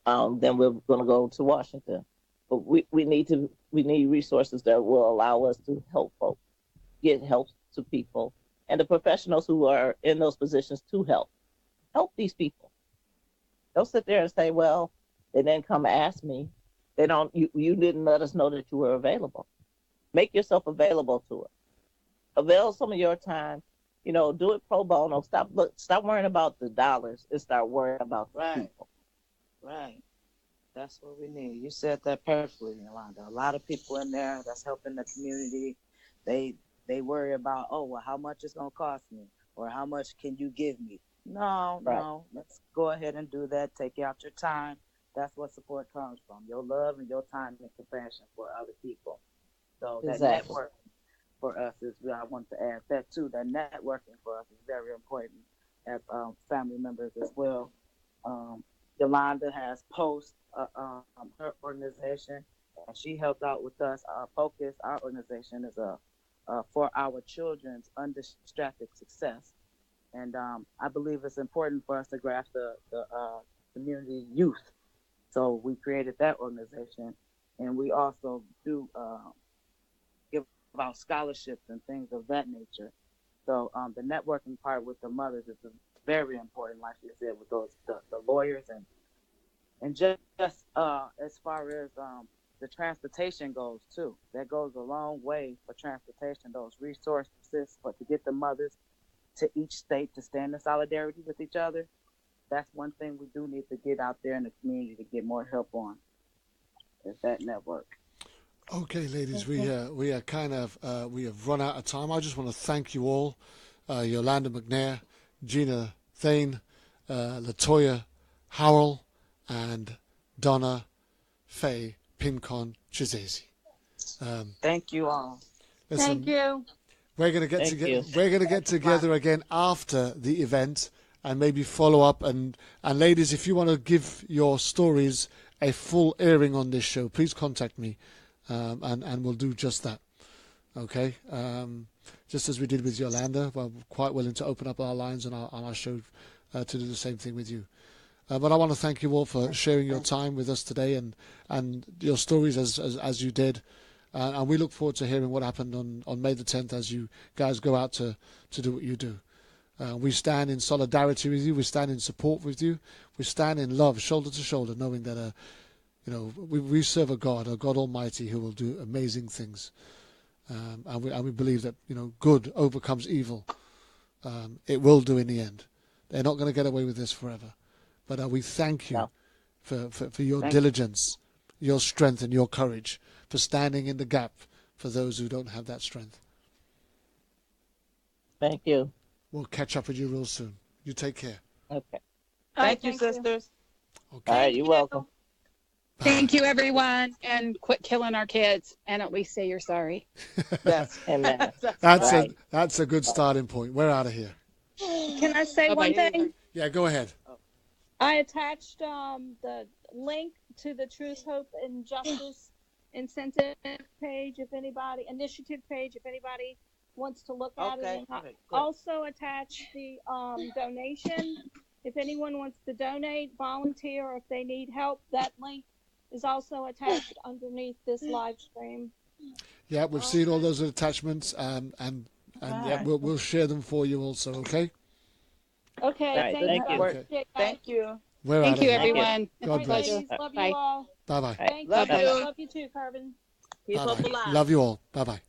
Then we're going to go to Washington. But we need resources that will allow us to help folks, get help to people, and the professionals who are in those positions to help these people. Don't sit there and say, well, they didn't come ask me. You didn't let us know that you were available. Make yourself available to us. Avail some of your time. Do it pro bono. Stop worrying about the dollars and start worrying about the people. Right. That's what we need. You said that perfectly, Yolanda. A lot of people in there that's helping the community, they worry about, oh, well, how much it's going to cost me, or how much can you give me? No. Let's go ahead and do that. Take out your time. That's what support comes from, your love and your time and compassion for other people. So that networking for us I want to add that too. That networking for us is very important. as family members as well. Yolanda has P.O.S.T, her organization, and she helped out with us. Focus, our organization, is for our children's undistracted success. And I believe it's important for us to grasp the community youth. So we created that organization, and we also do give out scholarships and things of that nature. So the networking part with the mothers is very important, like you said, with those the lawyers and just as far as the transportation goes too. That goes a long way for transportation. Those resources to get the mothers to each state to stand in solidarity with each other. That's one thing we do need to get out there in the community to get more help on. Is that network. Okay, ladies, we are kind of we have run out of time. I just want to thank you all, Yolanda McNair, Gina Thane, Latoya Howell, and Donna Faye Pincon Chizese. Thank you all. Listen, Thank you. We're gonna get together. We're gonna get together again after the event and maybe follow up. And ladies, if you want to give your stories a full airing on this show, please contact me. And we'll do just that, okay? Just as we did with Yolanda, we're quite willing to open up our lines on our show to do the same thing with you. But I want to thank you all for sharing your time with us today and your stories as you did. And we look forward to hearing what happened on May the 10th as you guys go out to do what you do. We stand in solidarity with you. We stand in support with you. We stand in love, shoulder to shoulder, knowing that we serve a God Almighty who will do amazing things, and we believe that good overcomes evil. It will do in the end. They're not going to get away with this forever, but we thank you for your diligence, your strength, and your courage for standing in the gap for those who don't have that strength. Thank you. We'll catch up with you real soon. You take care. Okay. Thank you, sisters. Okay. All right, you're welcome. Thank you, everyone, and quit killing our kids, and at least say you're sorry. Amen. That's a good starting point. We're out of here. Can I say one thing? Yeah, go ahead. I attached the link to the Truth, Hope, and Justice Incentive page, initiative page, if anybody wants to look at it. And I also attach the donation. If anyone wants to donate, volunteer, or if they need help, that link is also attached underneath this live stream. Yeah, we've seen all those attachments, and yeah, we'll share them for you also. Okay. Okay. Right, thank you. Okay. Thank you. Thank you, everyone. God bless. Ladies, love Bye. you all. Bye bye. Thank Love you. you. Love you too, Carvin. Keep up Bye-bye. alive. Love you all. Bye bye.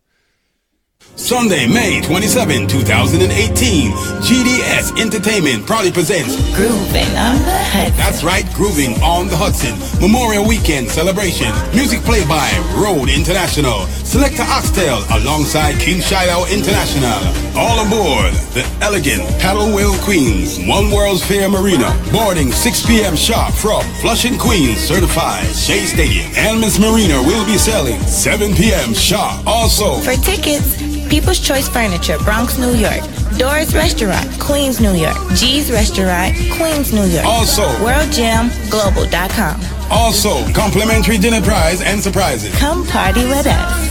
Sunday, May 27, 2018, GDS Entertainment proudly presents Grooving on the Hudson. That's right, Grooving on the Hudson Memorial Weekend Celebration. Music played by Road International, Selector Oxtail alongside King Shiloh International. All aboard the elegant Paddle Wheel Queens, One World's Fair Marina. Boarding 6 p.m. sharp from Flushing, Queens, certified Shea Stadium. And Miss Marina will be selling 7 p.m. sharp. Also, For tickets, People's Choice Furniture, Bronx, New York. Doris Restaurant, Queens, New York. G's Restaurant, Queens, New York. Also, WorldGymGlobal.com. Also, complimentary dinner prize and surprises. Come party with us.